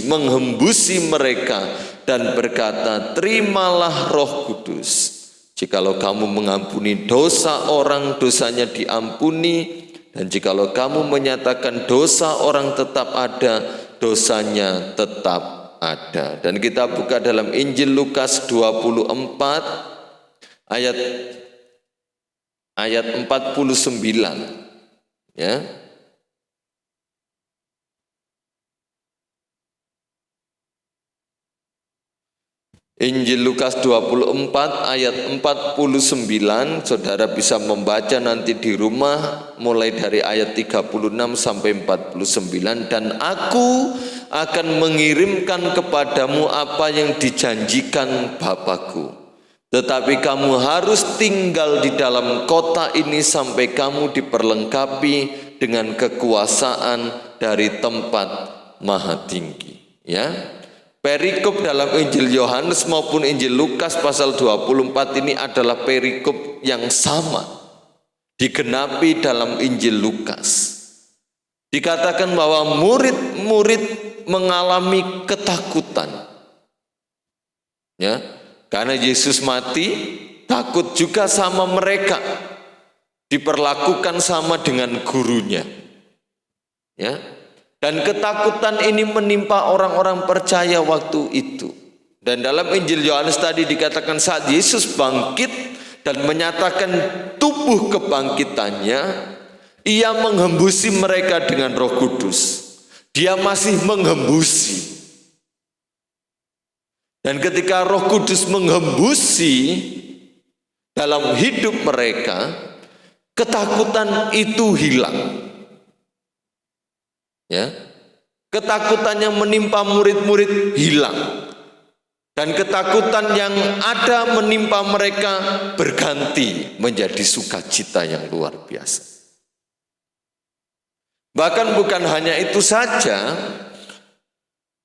menghembusi mereka dan berkata, terimalah Roh Kudus. Jikalau kamu mengampuni dosa orang, dosanya diampuni. Dan jikalau kamu menyatakan dosa orang tetap ada, dosanya tetap ada. Dan kita buka dalam Injil Lukas 24 ayat 49 ya. Injil Lukas 24 ayat 49, saudara bisa membaca nanti di rumah mulai dari ayat 36 sampai 49. Dan aku akan mengirimkan kepadamu apa yang dijanjikan Bapakku, tetapi kamu harus tinggal di dalam kota ini sampai kamu diperlengkapi dengan kekuasaan dari tempat maha tinggi. Ya. Perikop dalam Injil Yohanes maupun Injil Lukas pasal 24 ini adalah perikop yang sama digenapi dalam Injil Lukas. Dikatakan bahwa murid-murid mengalami ketakutan. Ya, karena Yesus mati, takut juga sama mereka. Diperlakukan sama dengan gurunya. Ya. Dan ketakutan ini menimpa orang-orang percaya waktu itu. Dan dalam Injil Yohanes tadi dikatakan saat Yesus bangkit dan menyatakan tubuh kebangkitannya, ia menghembusi mereka dengan Roh Kudus. Dia masih menghembusi. Dan ketika Roh Kudus menghembusi dalam hidup mereka, ketakutan itu hilang. Ya, ketakutan yang menimpa murid-murid hilang, dan ketakutan yang ada menimpa mereka berganti menjadi sukacita yang luar biasa. Bahkan bukan hanya itu saja,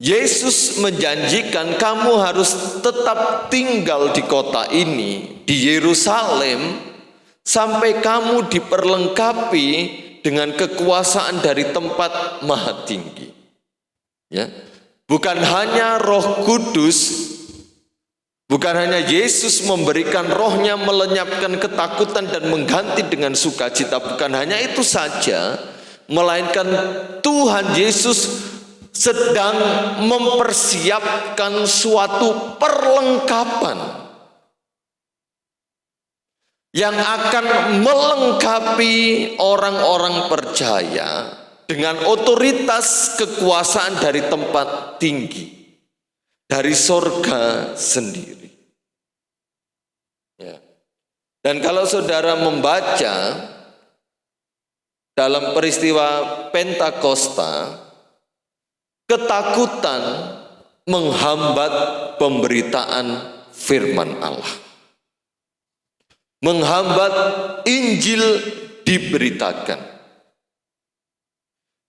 Yesus menjanjikan kamu harus tetap tinggal di kota ini, di Yerusalem, sampai kamu diperlengkapi dengan kekuasaan dari tempat maha tinggi. Ya. Bukan hanya Roh Kudus, bukan hanya Yesus memberikan rohnya melenyapkan ketakutan dan mengganti dengan sukacita. Bukan hanya itu saja, melainkan Tuhan Yesus sedang mempersiapkan suatu perlengkapan yang akan melengkapi orang-orang percaya dengan otoritas kekuasaan dari tempat tinggi, dari sorga sendiri. Ya. Dan kalau saudara membaca dalam peristiwa Pentakosta, ketakutan menghambat pemberitaan firman Allah. Menghambat Injil diberitakan.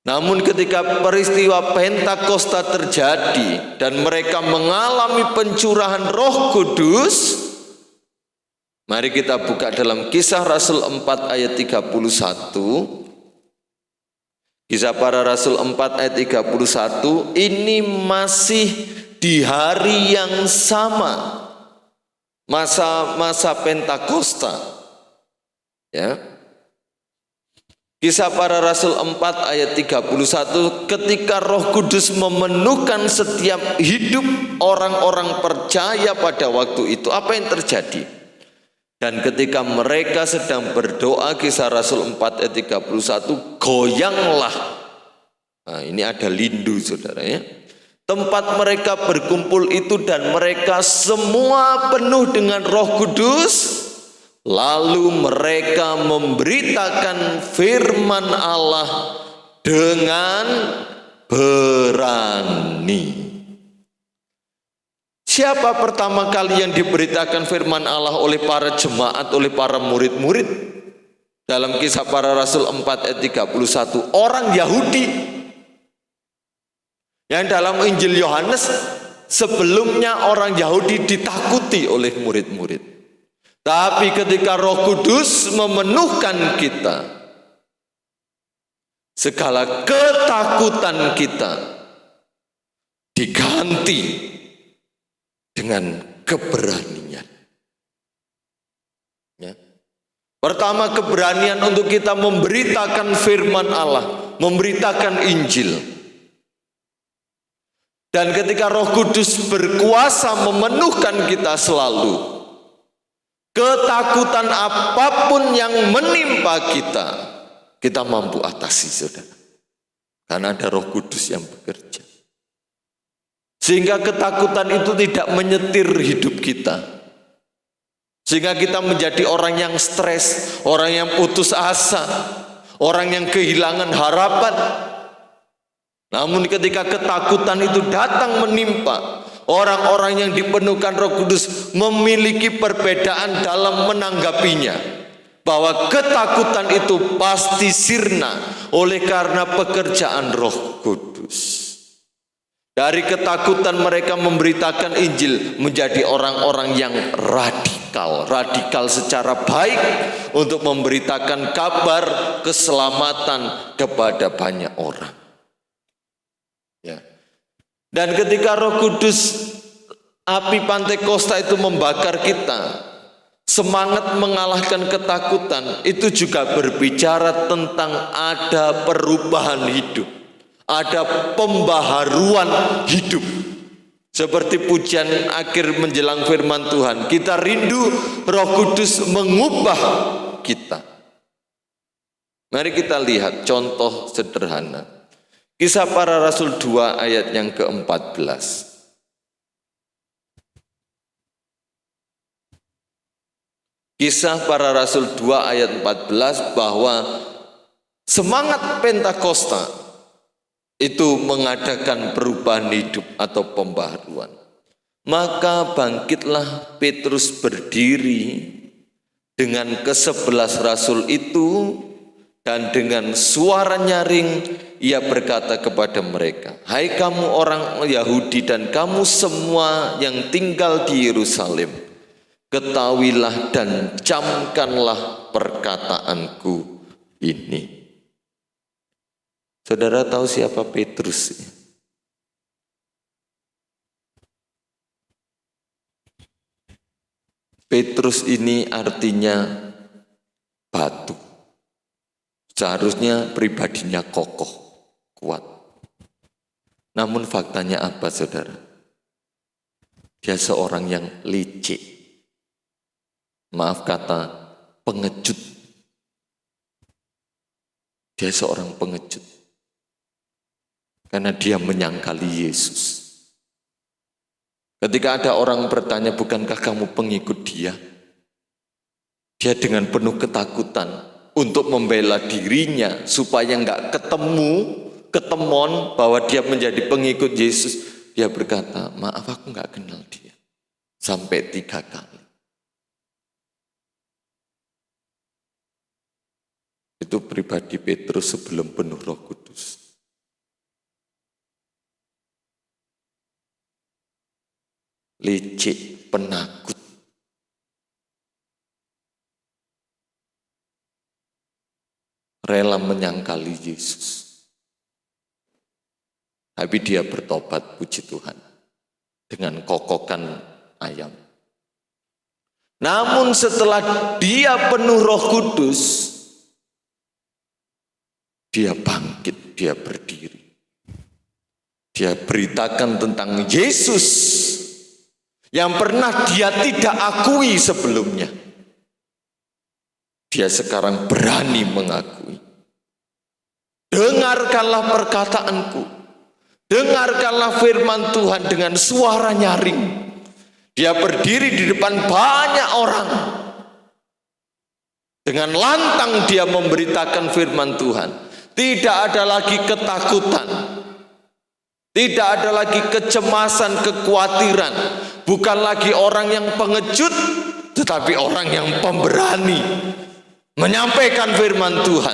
Namun ketika peristiwa Pentakosta terjadi dan mereka mengalami pencurahan Roh Kudus, mari kita buka dalam Kisah Rasul 4 ayat 31. Kisah Para Rasul 4 ayat 31, ini masih di hari yang sama. Masa Pentakosta. Ya. Kisah Para Rasul 4 ayat 31, ketika Roh Kudus memenuhkan setiap hidup orang-orang percaya pada waktu itu, apa yang terjadi? Dan ketika mereka sedang berdoa, Kisah Rasul 4 ayat 31, goyanglah. Nah, ini ada lindu saudara ya. Tempat mereka berkumpul itu dan mereka semua penuh dengan Roh Kudus. Lalu mereka memberitakan firman Allah dengan berani. Siapa pertama kali yang diberitakan firman Allah oleh para jemaat, oleh para murid-murid? Dalam Kisah Para Rasul 4 ayat 31, orang Yahudi. Yang dalam Injil Yohanes sebelumnya orang Yahudi ditakuti oleh murid-murid. Tapi ketika Roh Kudus memenuhkan kita, segala ketakutan kita diganti dengan keberanian. Ya. Pertama, keberanian untuk kita memberitakan firman Allah, memberitakan Injil. Dan ketika Roh Kudus berkuasa memenuhkan kita selalu, ketakutan apapun yang menimpa kita, kita mampu atasi, saudara. Karena ada Roh Kudus yang bekerja. Sehingga ketakutan itu tidak menyetir hidup kita. Sehingga kita menjadi orang yang stres, orang yang putus asa, orang yang kehilangan harapan. Namun ketika ketakutan itu datang menimpa, orang-orang yang dipenuhkan Roh Kudus memiliki perbedaan dalam menanggapinya. Bahwa ketakutan itu pasti sirna oleh karena pekerjaan Roh Kudus. Dari ketakutan mereka memberitakan Injil menjadi orang-orang yang radikal. Radikal secara baik untuk memberitakan kabar keselamatan kepada banyak orang. Ya. Dan ketika Roh Kudus, api Pantekosta itu membakar kita, semangat mengalahkan ketakutan itu juga berbicara tentang ada perubahan hidup, ada pembaharuan hidup. Seperti pujian akhir menjelang firman Tuhan, kita rindu Roh Kudus mengubah kita. Mari kita lihat contoh sederhana. Kisah Para Rasul 2 ayat yang ke-14. Kisah Para Rasul 2 ayat 14 bahwa semangat Pentakosta itu mengadakan perubahan hidup atau pembaharuan. Maka bangkitlah Petrus berdiri dengan ke-11 rasul itu, dan dengan suara nyaring ia berkata kepada mereka, "Hai kamu orang Yahudi dan kamu semua yang tinggal di Yerusalem, ketahuilah dan camkanlah perkataanku ini." Saudara tahu siapa Petrus? Petrus ini artinya batu. Seharusnya pribadinya kokoh, kuat. Namun faktanya apa, saudara? Dia seorang yang licik. Maaf kata, pengecut. Dia seorang pengecut. Karena dia menyangkali Yesus. Ketika ada orang bertanya, bukankah kamu pengikut dia? Dia dengan penuh ketakutan untuk membela dirinya supaya enggak ketemon bahwa dia menjadi pengikut Yesus. Dia berkata, maaf aku enggak kenal dia. Sampai 3 kali. Itu pribadi Petrus sebelum penuh Roh Kudus. Licik, penakut. Rela menyangkali Yesus. Tapi dia bertobat, puji Tuhan, dengan kokokan ayam. Namun setelah dia penuh Roh Kudus, dia bangkit, dia berdiri. Dia beritakan tentang Yesus yang pernah dia tidak akui sebelumnya. Dia sekarang berani mengakui. Dengarkanlah perkataanku. Dengarkanlah firman Tuhan dengan suara nyaring. Dia berdiri di depan banyak orang. Dengan lantang dia memberitakan firman Tuhan. Tidak ada lagi ketakutan. Tidak ada lagi kecemasan, kekhawatiran. Bukan lagi orang yang pengecut, tetapi orang yang pemberani menyampaikan firman Tuhan.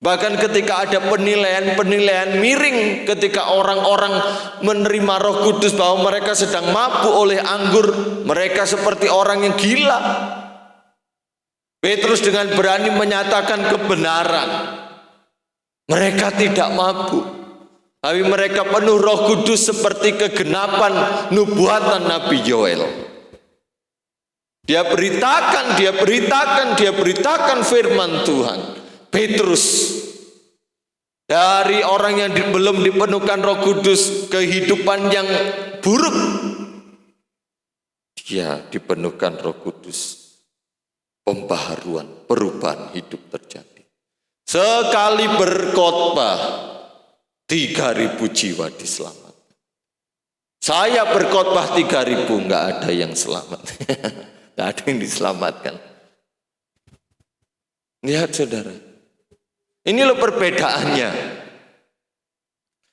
Bahkan ketika ada penilaian-penilaian miring, ketika orang-orang menerima Roh Kudus bahwa mereka sedang mabuk oleh anggur, mereka seperti orang yang gila. Petrus dengan berani menyatakan kebenaran. Mereka tidak mabuk, tapi mereka penuh Roh Kudus seperti kegenapan nubuatan Nabi Yoel. Dia beritakan firman Tuhan. Petrus Dari orang yang belum dipenuhkan Roh Kudus, kehidupan yang buruk, dia dipenuhkan Roh Kudus, pembaharuan, perubahan hidup terjadi. Sekali berkhotbah 3.000 jiwa diselamatkan. Saya berkhotbah 3.000, nggak ada yang selamat. Nggak ada yang diselamatkan. Lihat saudara, ini loh perbedaannya.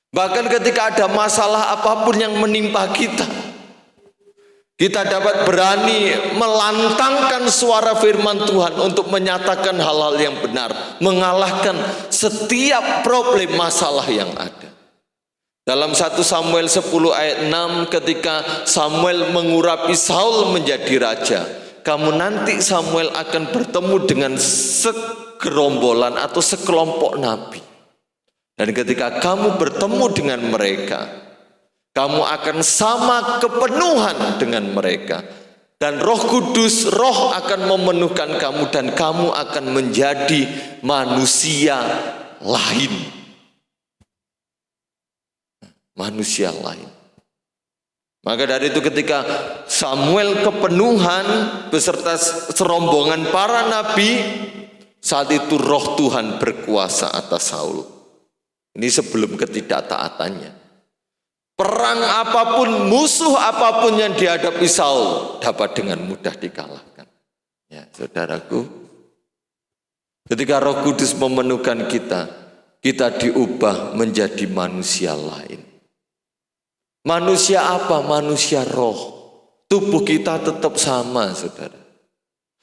Bahkan ketika ada masalah apapun yang menimpa kita, kita dapat berani melantangkan suara firman Tuhan untuk menyatakan hal-hal yang benar, mengalahkan setiap problem masalah yang ada. Dalam 1 Samuel 10 ayat 6, ketika Samuel mengurapi Saul menjadi raja, kamu nanti Samuel akan bertemu dengan segerombolan atau sekelompok nabi. Dan ketika kamu bertemu dengan mereka, kamu akan sama kepenuhan dengan mereka. Dan Roh Kudus, Roh akan memenuhkan kamu dan kamu akan menjadi manusia lain. Manusia lain. Maka dari itu ketika Samuel kepenuhan beserta serombongan para nabi, saat itu Roh Tuhan berkuasa atas Saul. Ini sebelum ketidaktaatannya. Perang apapun, musuh apapun yang dihadapi Saul dapat dengan mudah dikalahkan. Ya, saudaraku, ketika Roh Kudus memenuhkan kita, kita diubah menjadi manusia lain. Manusia apa? Manusia roh. Tubuh kita tetap sama, saudara.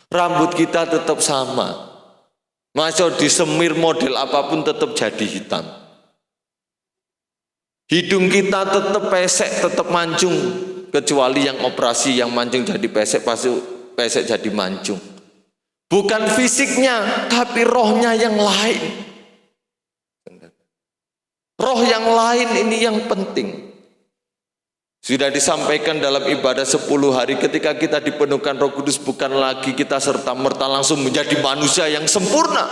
Rambut kita tetap sama. Masa disemir model apapun tetap jadi hitam. Hidung kita tetap pesek, tetap mancung. Kecuali yang operasi yang mancung jadi pesek, pasti pesek jadi mancung. Bukan fisiknya, tapi rohnya yang lain. Roh yang lain ini yang penting. Sudah disampaikan dalam ibadah 10 hari, ketika kita dipenuhkan Roh Kudus, bukan lagi kita serta-merta langsung menjadi manusia yang sempurna,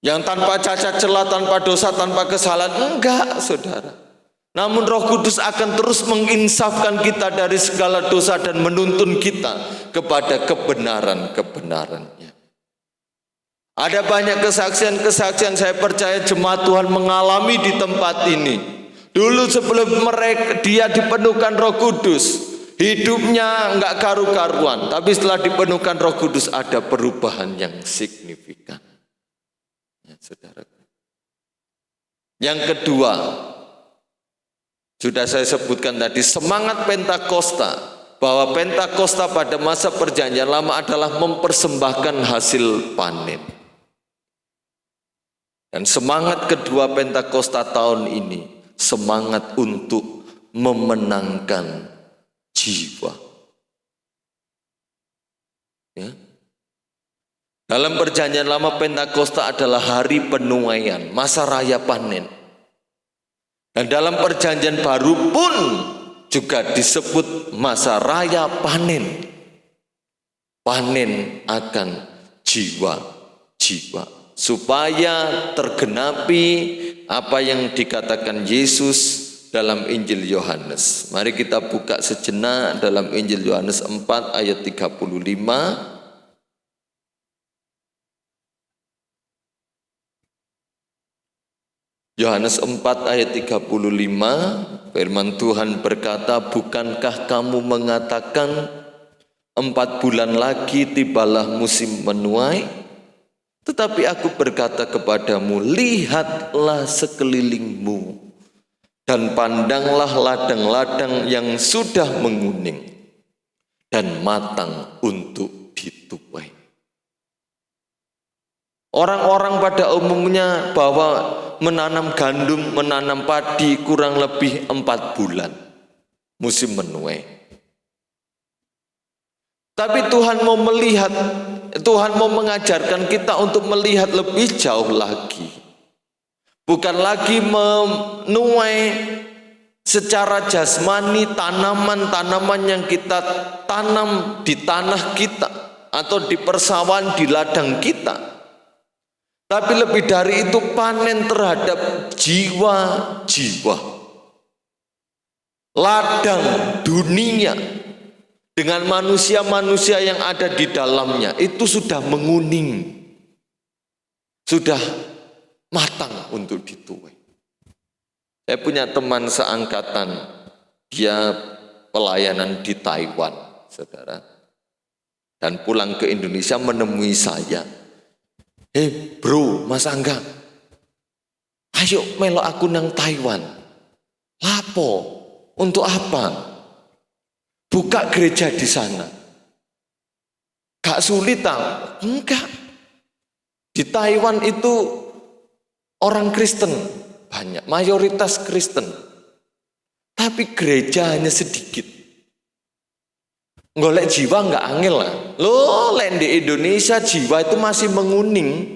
yang tanpa cacat celah, tanpa dosa, tanpa kesalahan. Enggak, saudara. Namun Roh Kudus akan terus menginsafkan kita dari segala dosa dan menuntun kita kepada kebenaran-kebenarannya. Ada banyak kesaksian-kesaksian, saya percaya jemaat Tuhan mengalami di tempat ini. Dulu sebelum dia dipenuhkan Roh Kudus, hidupnya enggak karu-karuan. Tapi setelah dipenuhkan Roh Kudus ada perubahan yang signifikan. Ya, saudara. Yang kedua, sudah saya sebutkan tadi, semangat Pentakosta. Bahwa Pentakosta pada masa perjanjian lama adalah mempersembahkan hasil panen. Dan semangat kedua Pentakosta tahun ini, semangat untuk memenangkan jiwa. Ya. Dalam perjanjian lama, Pentakosta adalah hari penuaian, masa raya panen. Dan dalam perjanjian baru pun juga disebut masa raya panen. Panen akan jiwa-jiwa. Supaya tergenapi apa yang dikatakan Yesus dalam Injil Yohanes. Mari kita buka sejenak dalam Injil Yohanes 4 ayat 35. Yohanes 4 ayat 35, firman Tuhan berkata, bukankah kamu mengatakan 4 bulan lagi tibalah musim menuai? Tetapi aku berkata kepadamu, lihatlah sekelilingmu dan pandanglah ladang-ladang yang sudah menguning dan matang untuk dituai. Orang-orang pada umumnya bahwa menanam gandum, menanam padi kurang lebih 4 bulan musim menuai. Tapi Tuhan mau melihat, Tuhan mau mengajarkan kita untuk melihat lebih jauh lagi. Bukan lagi menuai secara jasmani tanaman-tanaman yang kita tanam di tanah kita atau di persawahan di ladang kita. Tapi lebih dari itu panen terhadap jiwa-jiwa. Ladang dunia dengan manusia-manusia yang ada di dalamnya itu sudah menguning. Sudah matang untuk dituai. Saya punya teman seangkatan, dia pelayanan di Taiwan, saudara. Dan pulang ke Indonesia menemui saya. Bro, Mas Angga, ayo melok aku nang Taiwan. Lapo? Untuk apa? Buka gereja di sana. Gak sulit tak? Enggak. Di Taiwan itu orang Kristen banyak, mayoritas Kristen. Tapi gereja hanya sedikit. Golek jiwa enggak angel lah. Loh, lek di Indonesia jiwa itu masih menguning.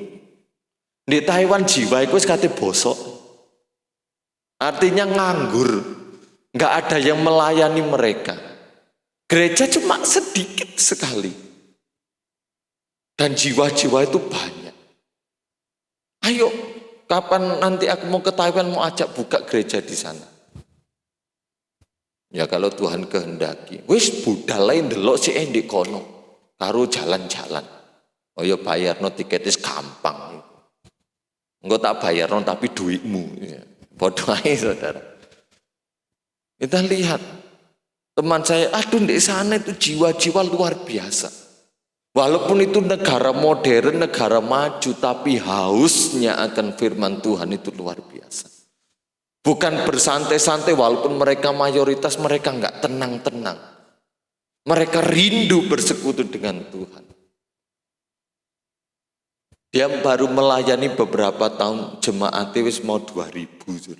Di Taiwan jiwa itu kate bosok. Artinya nganggur. Enggak ada yang melayani mereka. Gereja cuma sedikit sekali. Dan jiwa-jiwa itu banyak. Ayo, kapan nanti aku mau ke Taiwan mau ajak buka gereja di sana. Ya kalau Tuhan kehendaki. Wis budal lain delok si endi kono. Karo jalan-jalan. Oh ya bayar no tiketnya gampang. Enggak tak bayar no tapi duitmu. Ya. Bodoh aja saudara. Kita lihat. Teman saya, aduh di sana itu jiwa-jiwa luar biasa. Walaupun itu negara modern, negara maju, tapi hausnya akan firman Tuhan itu luar biasa. Bukan bersantai-santai, walaupun mereka mayoritas, mereka enggak tenang-tenang. Mereka rindu bersekutu dengan Tuhan. Dia baru melayani beberapa tahun, jemaat wis mau 2000.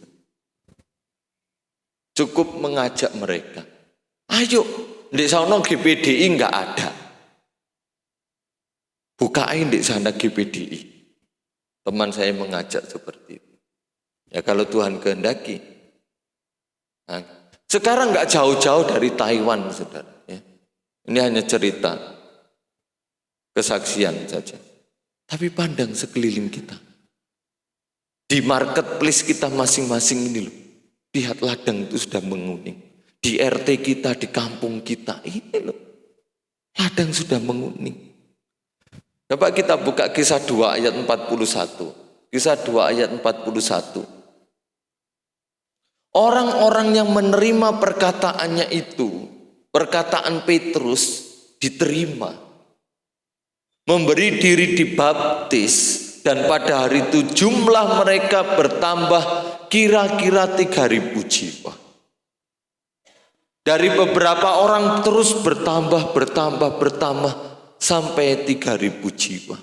Cukup mengajak mereka. Ayo, di sana GPDI enggak ada. Bukain di sana GPDI. Teman saya mengajak seperti itu. Ya kalau Tuhan kehendaki. Nah, sekarang nggak jauh-jauh dari Taiwan, saudara. Ya. Ini hanya cerita kesaksian saja. Tapi pandang sekeliling kita. Di marketplace kita masing-masing ini loh. Lihat ladang itu sudah menguning. Di RT kita, di kampung kita. Ini loh. Ladang sudah menguning. Coba kita buka kisah 2 ayat 41. Kisah 2 ayat 41. Orang-orang yang menerima perkataannya itu, perkataan Petrus diterima. Memberi diri dibaptis dan pada hari itu jumlah mereka bertambah kira-kira 3.000 jiwa. Dari beberapa orang terus bertambah sampai 3.000 jiwa.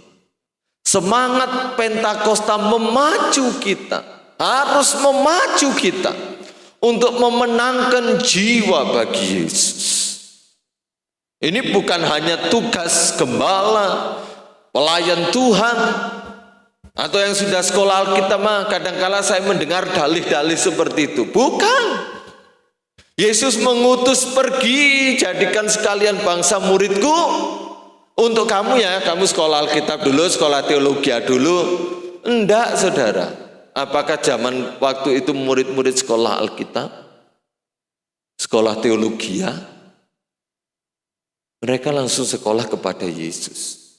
Semangat Pentakosta memacu kita, harus memacu kita untuk memenangkan jiwa bagi Yesus. Ini bukan hanya tugas gembala, pelayan Tuhan, atau yang sudah sekolah Alkitab mah kadangkala saya mendengar dalih-dalih seperti itu. Bukan. Yesus mengutus pergi, jadikan sekalian bangsa muridku. Untuk kamu ya, kamu sekolah Alkitab dulu, sekolah teologi dulu. Enggak, saudara. Apakah zaman waktu itu murid-murid sekolah Alkitab, sekolah teologi ya? Mereka langsung sekolah kepada Yesus.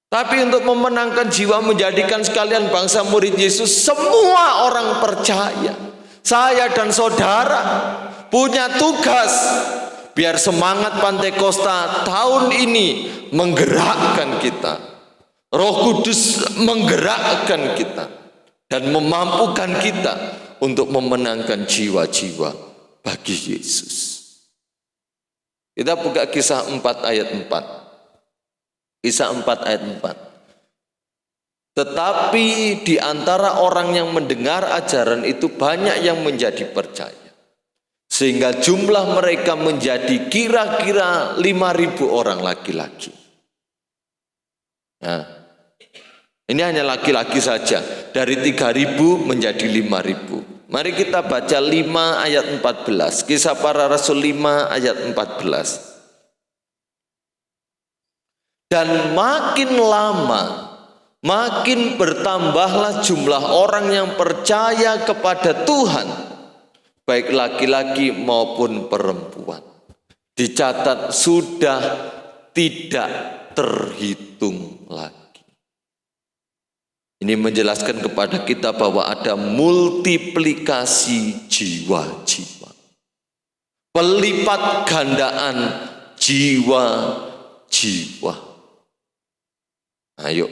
Tapi untuk memenangkan jiwa, menjadikan sekalian bangsa murid Yesus, semua orang percaya. Saya dan saudara punya tugas. Biar semangat Pentakosta tahun ini menggerakkan kita. Roh Kudus menggerakkan kita. Dan memampukan kita untuk memenangkan jiwa-jiwa bagi Yesus. Kita buka kisah 4 ayat 4. Kisah 4 ayat 4. Tetapi di antara orang yang mendengar ajaran itu banyak yang menjadi percaya. Sehingga jumlah mereka menjadi kira-kira 5.000 orang laki-laki. Nah, ini hanya laki-laki saja. Dari 3.000 menjadi 5.000. Mari kita baca 5 ayat 14. Kisah Para Rasul 5 ayat 14. Dan makin lama makin bertambahlah jumlah orang yang percaya kepada Tuhan, baik laki-laki maupun perempuan. Dicatat sudah tidak terhitung lagi. Ini menjelaskan kepada kita bahwa ada multiplikasi jiwa-jiwa, pelipat gandaan jiwa-jiwa. Ayo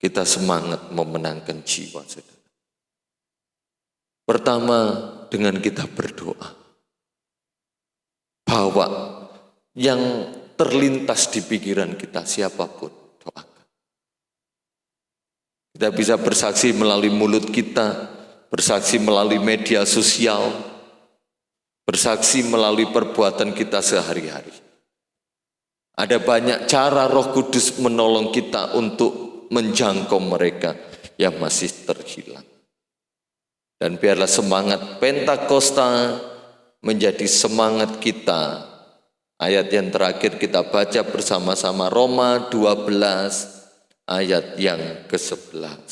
kita semangat memenangkan jiwa, saudara. Pertama, dengan kita berdoa, bahwa yang terlintas di pikiran kita siapapun, doakan. Kita bisa bersaksi melalui mulut kita, bersaksi melalui media sosial, bersaksi melalui perbuatan kita sehari-hari. Ada banyak cara Roh Kudus menolong kita untuk menjangkau mereka yang masih terhilang. Dan biarlah semangat Pentakosta menjadi semangat kita. Ayat yang terakhir kita baca bersama-sama, Roma 12 ayat yang ke-11.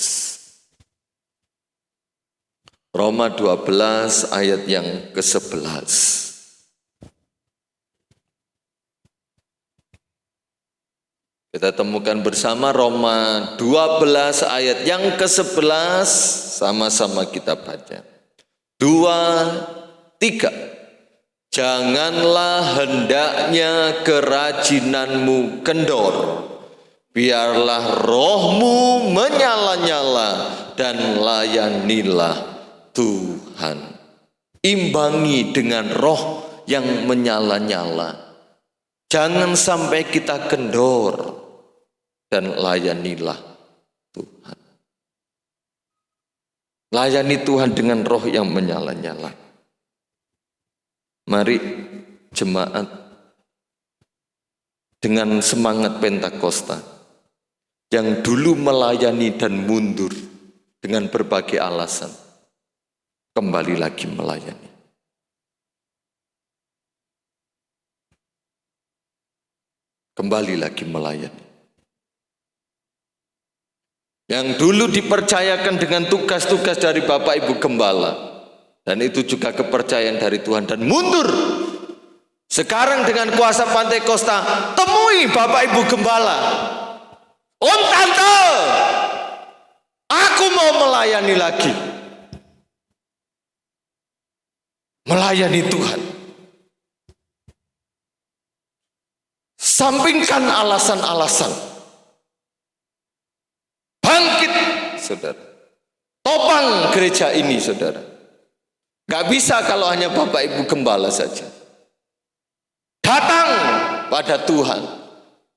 Roma 12 ayat yang ke-11. Kita temukan bersama Roma 12 ayat yang ke-11, sama-sama kita baca. 2, 3. Janganlah hendaknya kerajinanmu kendor, biarlah rohmu menyala-nyala dan layanilah Tuhan. Imbangi dengan roh yang menyala-nyala. Jangan sampai kita kendor dan layanilah Tuhan. Layani Tuhan dengan roh yang menyala-nyala. Mari jemaat dengan semangat Pentakosta yang dulu melayani dan mundur dengan berbagai alasan, kembali lagi melayani. Kembali lagi melayani. Yang dulu dipercayakan dengan tugas-tugas dari Bapak Ibu Gembala, dan itu juga kepercayaan dari Tuhan, dan mundur. Sekarang dengan kuasa Pentakosta, temui Bapak Ibu Gembala. Om Tante, aku mau melayani lagi. Melayani Tuhan. Sampingkan alasan-alasan. Bangkit, saudara. Topang gereja ini, saudara. Gak bisa kalau hanya Bapak Ibu Gembala saja. Datang pada Tuhan.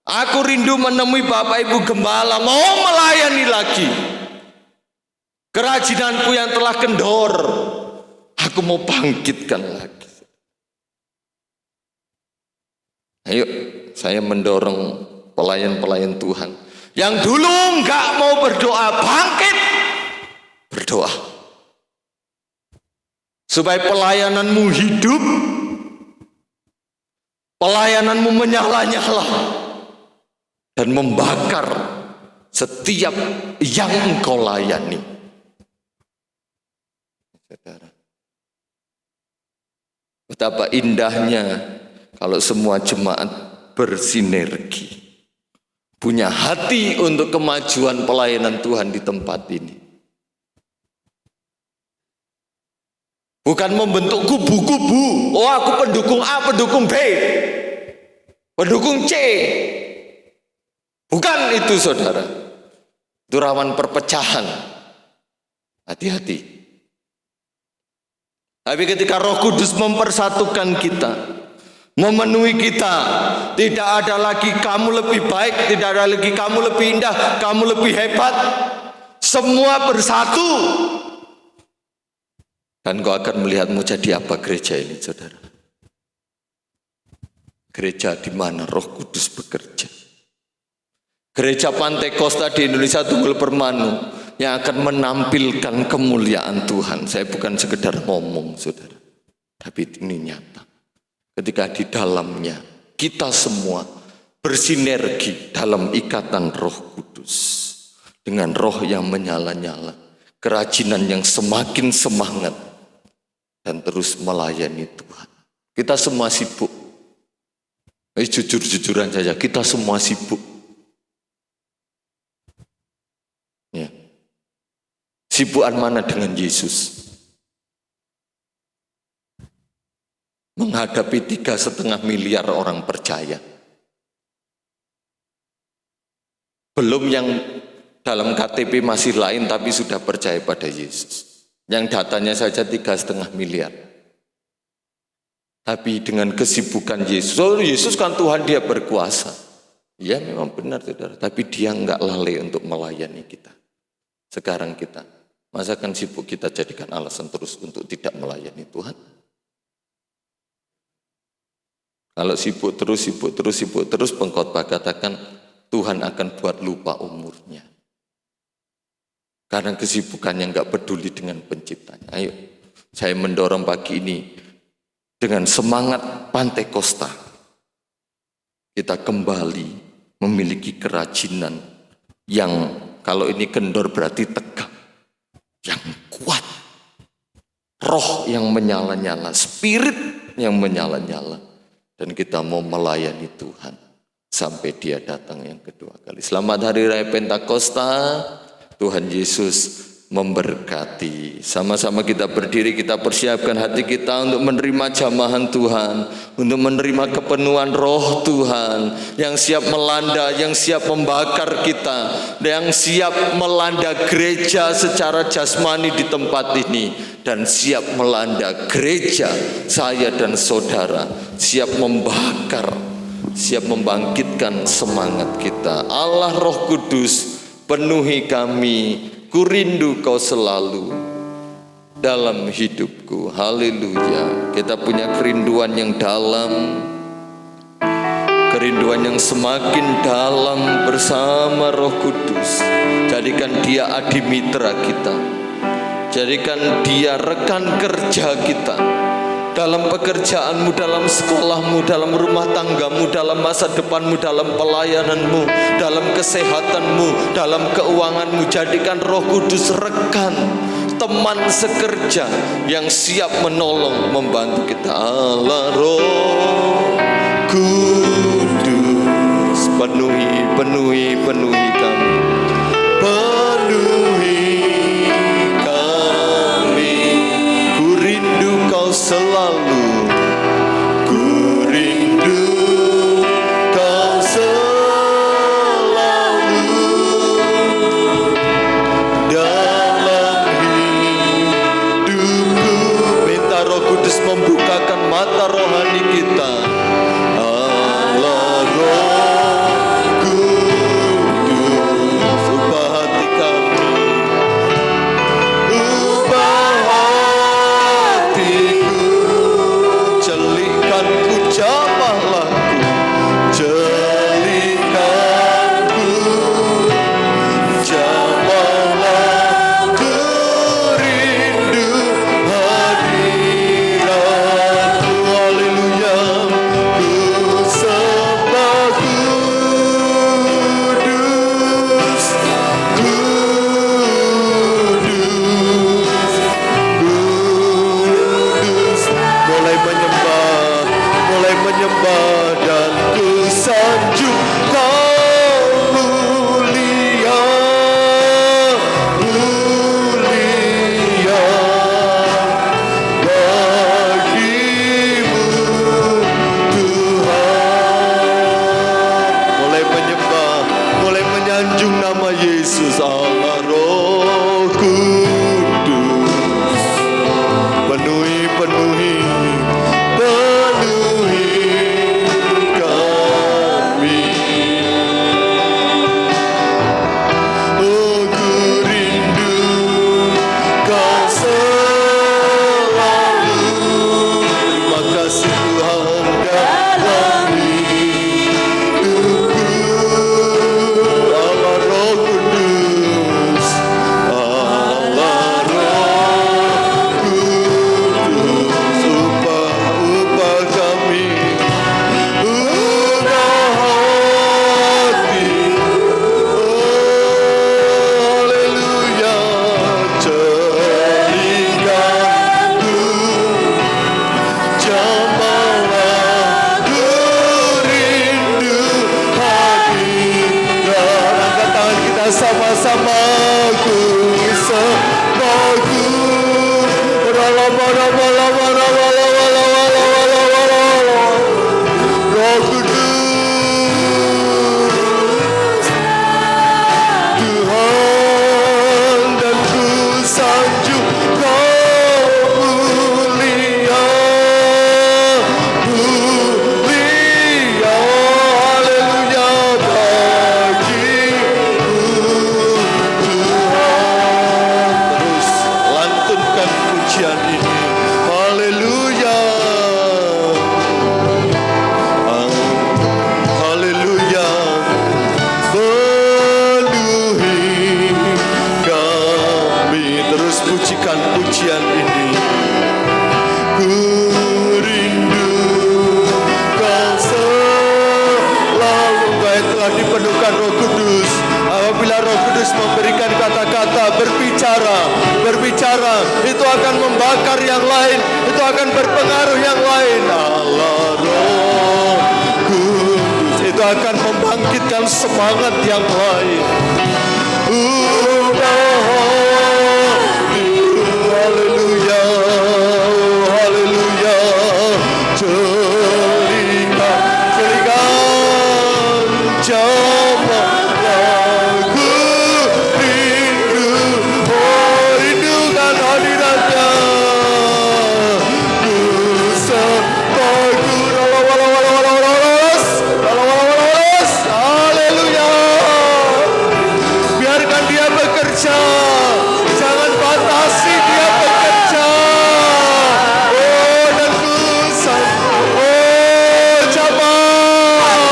Aku rindu menemui Bapak Ibu Gembala, mau melayani lagi. Kerajinanku yang telah kendor, aku mau bangkitkan lagi. Ayo, saya mendorong pelayan-pelayan Tuhan yang dulu gak mau berdoa, bangkit berdoa. Supaya pelayananmu hidup, pelayananmu menyala-nyala dan membakar setiap yang engkau layani. Saudara, betapa indahnya kalau semua jemaat bersinergi, punya hati untuk kemajuan pelayanan Tuhan di tempat ini. Bukan membentuk kubu-kubu. Oh, aku pendukung A, pendukung B, pendukung C. Bukan itu, saudara. Itu rawan perpecahan. Hati-hati. Tapi ketika Roh Kudus mempersatukan kita, memenuhi kita, tidak ada lagi kamu lebih baik, tidak ada lagi kamu lebih indah, kamu lebih hebat. Semua bersatu. Dan kau akan melihat mau jadi apa gereja ini, saudara. Gereja di mana Roh Kudus bekerja. Gereja Pentakosta di Indonesia Tunggul Permanu yang akan menampilkan kemuliaan Tuhan. Saya bukan sekedar ngomong, saudara. Tapi ini nyata. Ketika di dalamnya kita semua bersinergi dalam ikatan Roh Kudus. dengan roh yang menyala-nyala, kerajinan yang semakin semangat, dan terus melayani Tuhan. Kita semua sibuk. Jujur-jujuran saja, kita semua sibuk. Ya. Sibukan mana dengan Yesus? Menghadapi 3,5 miliar orang percaya. Belum yang dalam KTP masih lain tapi sudah percaya pada Yesus. Yang datanya saja 3,5 miliar. Tapi dengan kesibukan Yesus, oh Yesus kan Tuhan, dia berkuasa. Ya memang benar saudara, tapi dia enggak lalai untuk melayani kita. Sekarang kita, masakan sibuk kita jadikan alasan terus untuk tidak melayani Tuhan? Kalau sibuk terus, pengkhotbah katakan Tuhan akan buat lupa umurnya. Karena kesibukannya enggak peduli dengan penciptanya. Ayo, saya mendorong pagi ini, dengan semangat Pantekosta, kita kembali memiliki kerajinan yang kalau ini kendor berarti tegak, yang kuat, roh yang menyala-nyala, spirit yang menyala-nyala, dan kita mau melayani Tuhan sampai dia datang yang kedua kali. Selamat Hari Raya Pentakosta, Tuhan Yesus memberkati. Sama-sama kita berdiri, kita persiapkan hati kita untuk menerima jamahan Tuhan, untuk menerima kepenuhan roh Tuhan yang siap melanda, yang siap membakar kita, yang siap melanda gereja secara jasmani di tempat ini, dan siap melanda gereja saya dan saudara, siap membakar, siap membangkitkan semangat kita. Allah Roh Kudus, penuhi kami. Ku rindu kau selalu dalam hidupku. Haleluya. Kita punya kerinduan yang dalam, kerinduan yang semakin dalam bersama Roh Kudus. Jadikan dia adimitra kita, jadikan dia rekan kerja kita dalam pekerjaanmu, dalam sekolahmu, dalam rumah tanggamu, dalam masa depanmu, dalam pelayananmu, dalam kesehatanmu, dalam keuanganmu. Jadikan Roh Kudus rekan, teman sekerja yang siap menolong, membantu kita. Allah Roh Kudus, penuhi kami, selalu, ku rindu kau selalu dalam hidupku. Minta Roh Kudus membukakan mata rohani kita. Allah Roh Kudus, ubah hati kami, ubah jamahlahku, jadikanku jamahlahku, rindu hadiratmu. Haleluya, ku sembah Kudus, Kudus, Kudus. Mulai menyembah dan ku sanjung kau mulia, mulia bagimu Tuhan. Mulai menyembah, mulai menyanjung nama Yesus. Allah Roh Kudus, penuhi kami. Oh, ku rindu kau selalu. Terima kasih Tuhan dalam hidupku. Allah Roh Kudus, namaku sebagu Roh Kudus Tuhan dan ku sanjung kau mulia haleluya bagimu Tuhan. Terus lantunkan pujian ini haleluya haleluya penuhi kami. Terus pujikan pujian ini. Ku rindu kau selalu. Engkau telah dipenuhkan Roh Kudus. Apabila Roh Kudus memberikan kata-kata, berbicara, itu akan membakar yang lain, itu akan berpengaruh yang lain. Allah Roh Kudus itu akan membangkitkan semangat yang lain. Haleluya, haleluya. Celingan jamaah ku rindu, rindukan hadiratnya. Ku sebagu haleluya. Biarkan dia bekerja, jangan batasi dia bekerja. Oh, dan ku oh, jamaah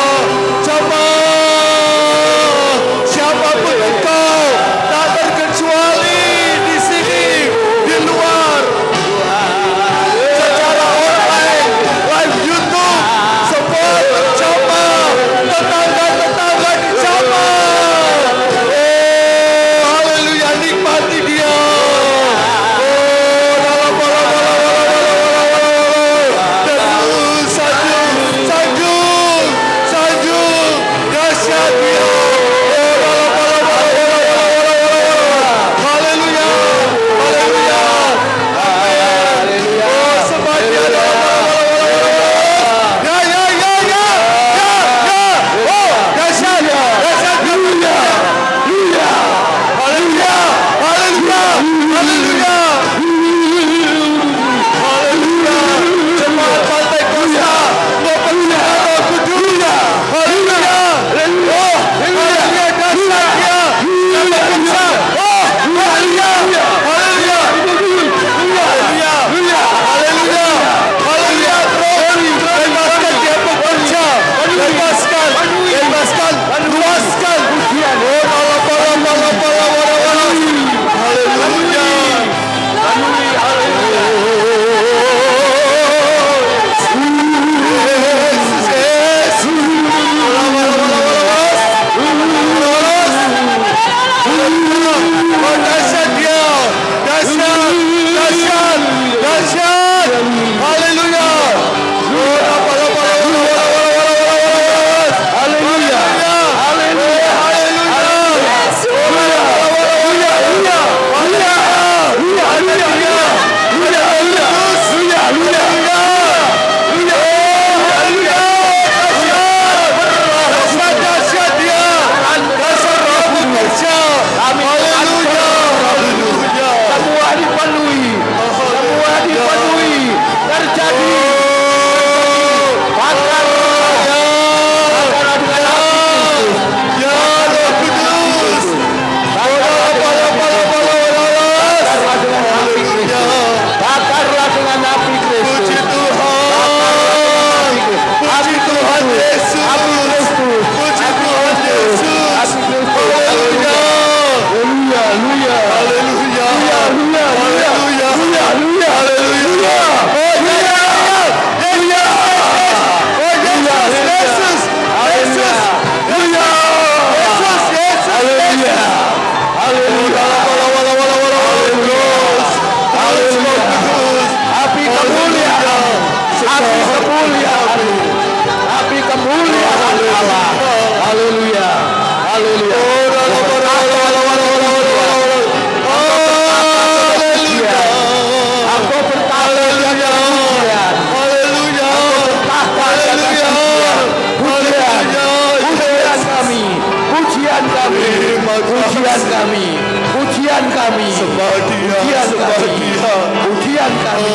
kami, pujian kami, pujian kami, Sembah Dia, pujian sembah kami, Dia. pujian kami,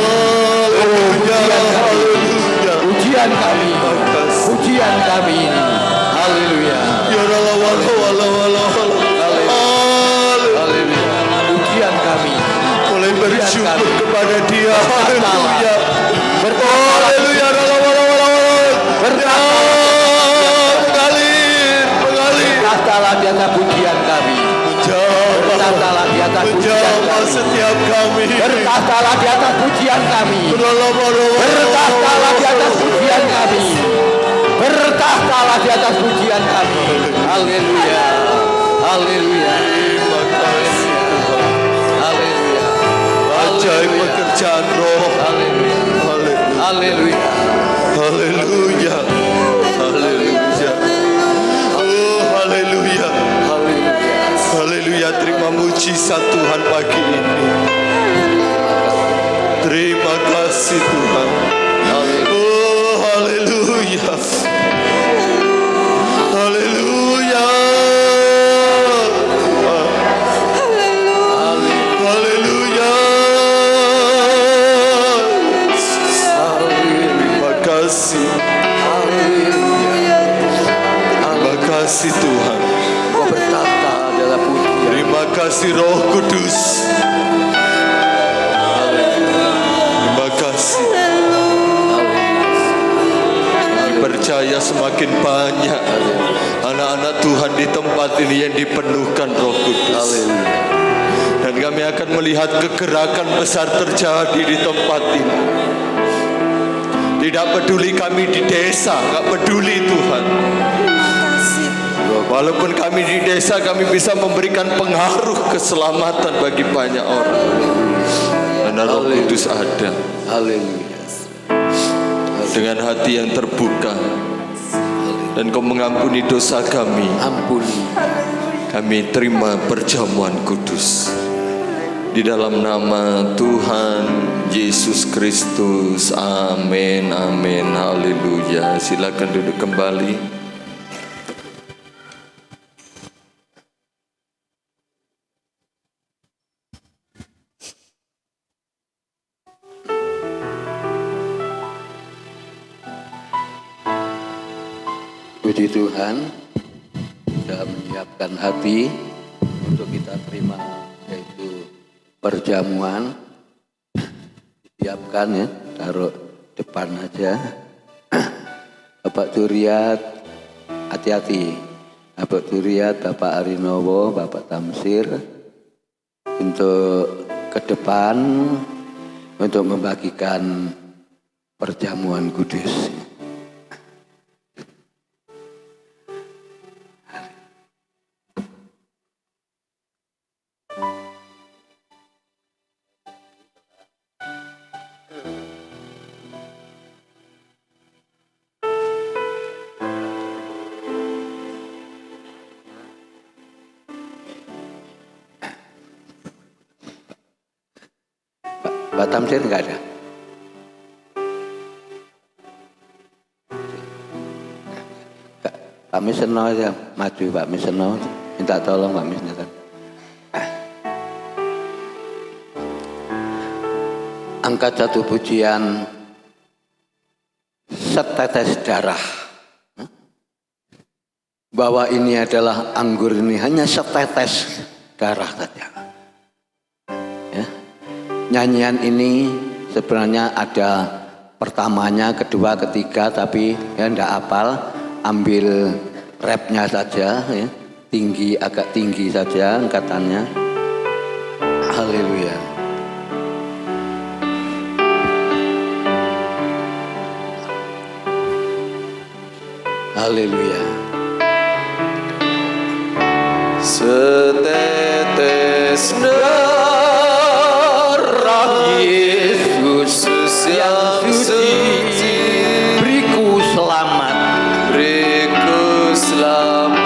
Haleluya, pujian kami, haleluya. pujian kami ini. Haleluya. Ya Allah, walau, walau, walau, walau. Haleluya. Pujian kami. Mulai bersyukur kepada Dia. Haleluya. Berkatalah, Haleluya. Walau, walau, walau, walau. Mengalir. berkatalah di atas pujian kami. Berkatalah di atas pujian Menjamah kami. setiap kami. Berkatalah di atas pujian kami. Berkatalah di atas pujian kami. Berkatalah di atas pujian kami. Haleluya. Haleluya. Haleluya. Ajaib pekerjaan roh. Haleluya. Haleluya. Haleluya. Haleluya. Oh, haleluya. Haleluya. Haleluya. Terima mujizat Tuhan pagi ini. Terima kasih Tuhan. Oh, haleluya. Haleluya. Haleluya. Terima kasih. Terima kasih Tuhan. Kau bertata adalah pujian. Terima kasih Roh Kudus. Terima kasih. Percaya semakin banyak anak-anak Tuhan di tempat ini yang dipenuhkan Roh Kudus. Dan kami akan melihat kegerakan besar terjadi di tempat ini. Tidak peduli kami di desa, nggak peduli Tuhan. Walaupun kami di desa, kami bisa memberikan pengaruh keselamatan bagi banyak orang. Karena Roh Kudus ada. Haleluya. Dengan hati yang terbuka dan Kau mengampuni dosa kami, Ampuni. kami terima perjamuan kudus di dalam nama Tuhan Yesus Kristus. Amin, amin, haleluya. Silakan duduk kembali. Puji Tuhan sudah menyiapkan hati untuk kita terima, yaitu perjamuan. Disiapkan ya, taruh depan aja. Bapak Duriat, hati-hati. Bapak Duriat, Bapak Arinowo, Bapak Tamsir, untuk ke depan untuk membagikan perjamuan kudus. Pak Tamsir enggak ada? Pak Miseno aja, maju Pak Miseno, minta tolong Pak Miseno. Angkat satu pujian, setetes darah. Bahwa ini adalah anggur ini hanya setetes darah saja. Ya. Nyanyian ini sebenarnya ada pertamanya, kedua, ketiga, tapi ya ndak hafal, ambil rapnya saja, ya. Tinggi, agak tinggi saja angkatannya. Haleluya. Haleluya. Setetes darah Yesus yang suci, Beriku selamat. beriku selamat,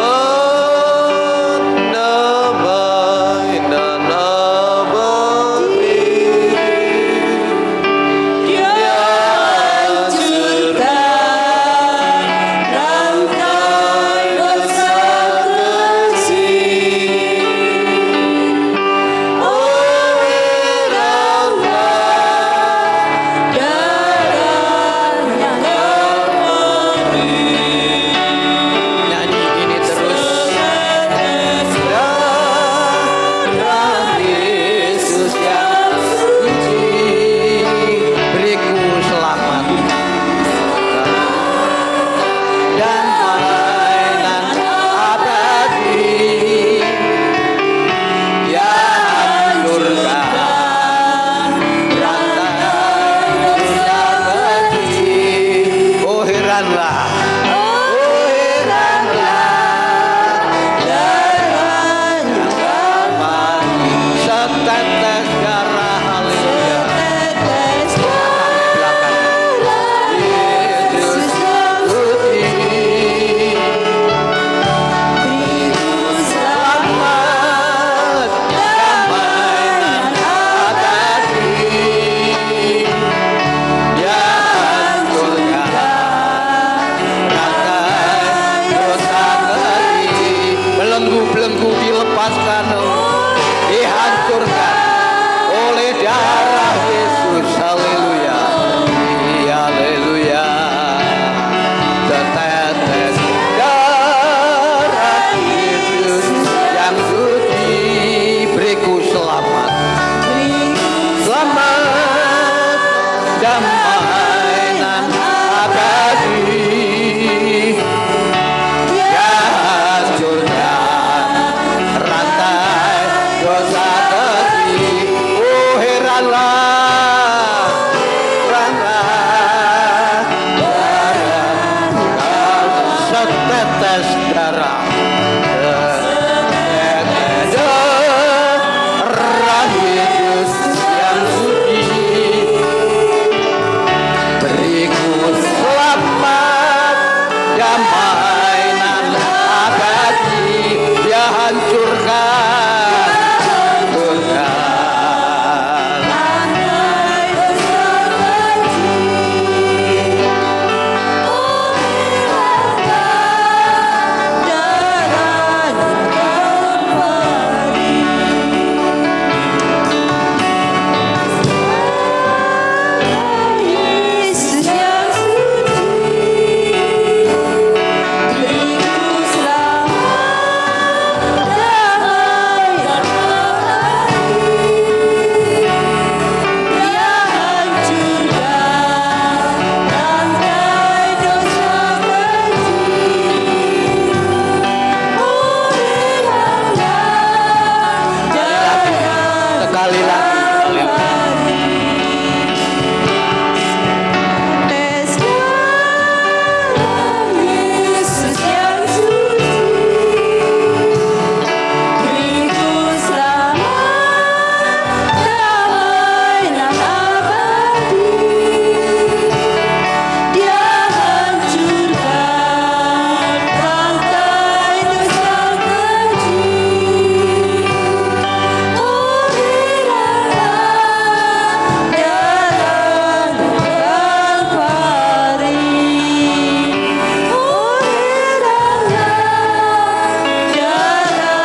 damai dan abadi. Hancurkan rantai dosa kecil. belenggu-belenggu dilepaskan, dihancurkan oleh darah Yesus. Haleluya, haleluya. Setetes darah Yesus yang suci, beriku selamat, selamat, damai nan abadi. Dia hancurkan rantai dosa keji. Oh heranlah, heranlah, setetes darah, setetes darah Yesus yang suci, beriku selamat, damai nan abadi. Dia hancurkan, hancurkan Yesus yang suci, beriku selamat, damai dan abadi. Dia hancurkan rantai dosa keji. Oh heranlah, sekali lagi. tes darah Yesus yang suci, beriku selamat, damai dan abadi. Dia hancurkan rantai dosa keji. Oh heranlah, darah Kalvari. Oh heranlah, darah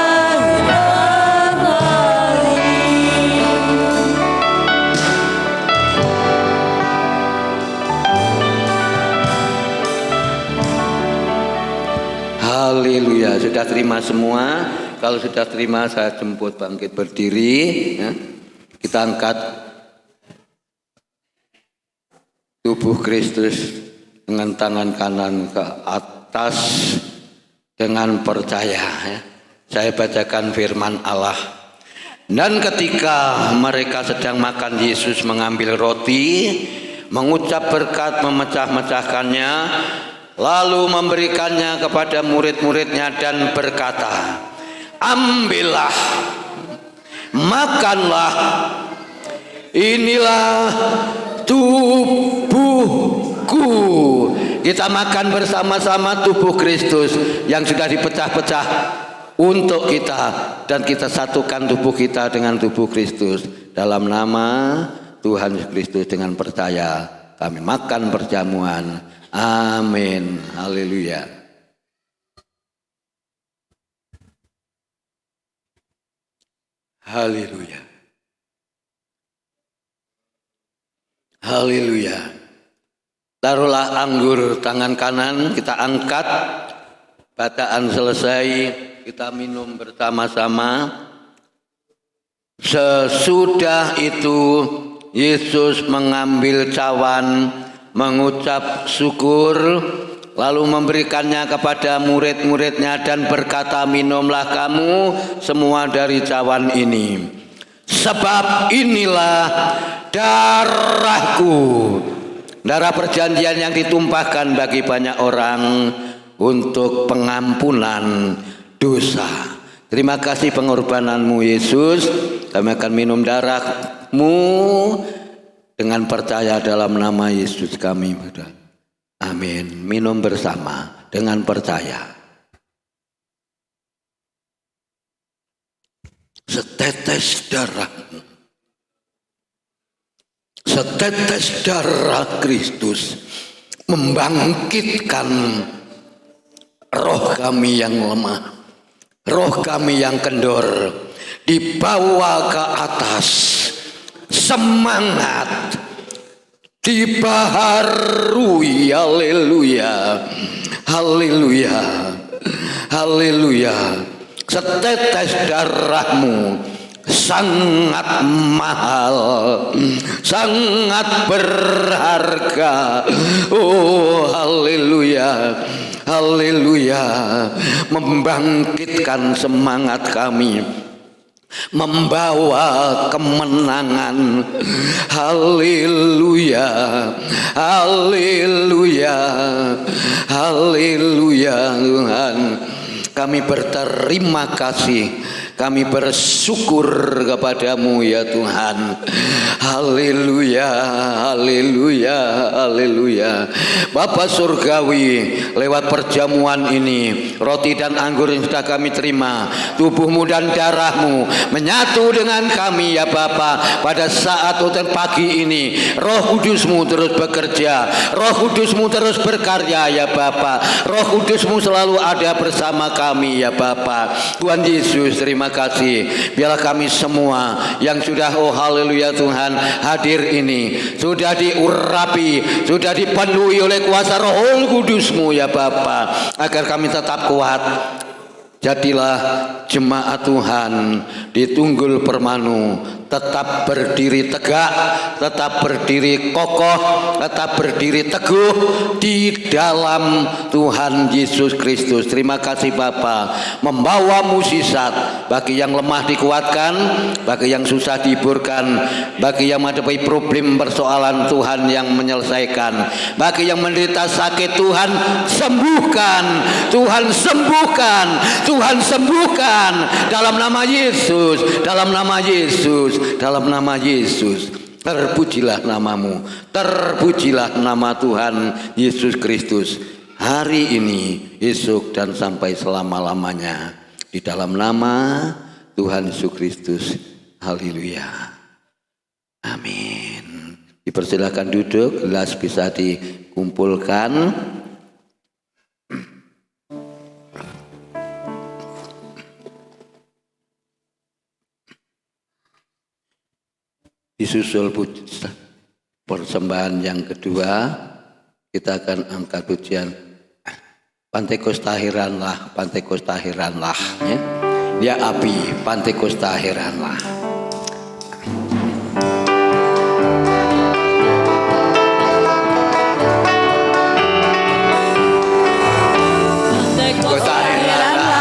Haleluya. Sudah terima semua? Kalau sudah terima, saya jemput bangkit berdiri, ya. Kita angkat tubuh Kristus dengan tangan kanan ke atas dengan percaya, ya. Saya bacakan firman Allah. Dan ketika mereka sedang makan, Yesus mengambil roti, mengucap berkat, memecah-mecahkannya, lalu memberikannya kepada murid-muridnya dan berkata, ambillah, makanlah, inilah tubuhku. Kita makan bersama-sama tubuh Kristus yang sudah dipecah-pecah untuk kita, dan kita satukan tubuh kita dengan tubuh Kristus. Dalam nama Tuhan Yesus Kristus dengan percaya kami makan perjamuan. Amin. Haleluya. Haleluya. Haleluya. Taruhlah anggur tangan kanan, kita angkat. Bacaan selesai, kita minum bersama-sama. Sesudah itu Yesus mengambil cawan, mengucap syukur, lalu memberikannya kepada murid-muridnya dan berkata, minumlah kamu semua dari cawan ini, sebab inilah darahku, darah perjanjian yang ditumpahkan bagi banyak orang untuk pengampunan dosa. Terima kasih pengorbananmu Yesus. Kami akan minum darahmu dengan percaya dalam nama Yesus kami. Amin. Minum bersama dengan percaya. Setetes darahmu, setetes darah Kristus membangkitkan roh kami yang lemah. roh kami yang kendor dibawa ke atas, semangat dibaharui. Haleluya, haleluya, haleluya. Setetes darahmu sangat mahal, sangat berharga. Oh haleluya, haleluya. Membangkitkan semangat kami, membawa kemenangan. Haleluya, haleluya, haleluya. Tuhan, kami berterima kasih, kami bersyukur kepadamu ya Tuhan. Haleluya, haleluya, haleluya. Bapa Surgawi, lewat perjamuan ini, roti dan anggur yang sudah kami terima, tubuhmu dan darahmu menyatu dengan kami ya Bapa. Pada saat hutan pagi ini, Roh Kudusmu terus bekerja, Roh Kudusmu terus berkarya ya Bapa. Roh Kudusmu selalu ada bersama kami ya Bapa. Tuhan Yesus, terima kasih. Biarlah kami semua yang sudah, oh haleluya Tuhan, hadir ini sudah diurapi, sudah dipenuhi oleh kuasa Roh Kudus-Mu ya Bapa, agar kami tetap kuat. Jadilah jemaat Tuhan di Tunggul Permanu tetap berdiri tegak, tetap berdiri kokoh, tetap berdiri teguh di dalam Tuhan Yesus Kristus. Terima kasih Bapa, membawa mukjizat, bagi yang lemah dikuatkan, bagi yang susah dihiburkan, bagi yang menghadapi problem persoalan Tuhan yang menyelesaikan, bagi yang menderita sakit Tuhan sembuhkan, Tuhan sembuhkan, Tuhan sembuhkan dalam nama Yesus, dalam nama Yesus, dalam nama Yesus. Terpujilah namamu, terpujilah nama Tuhan Yesus Kristus hari ini, esok dan sampai selama-lamanya, di dalam nama Tuhan Yesus Kristus. Haleluya, amin. Dipersilakan duduk, gelas bisa dikumpulkan. Disusul persembahan yang kedua, kita akan angkat pujian Pantekos tahiranlah, Pantekos tahiranlah ya. Ya api, Pantekos tahiranlah. Pantekos tahiranlah,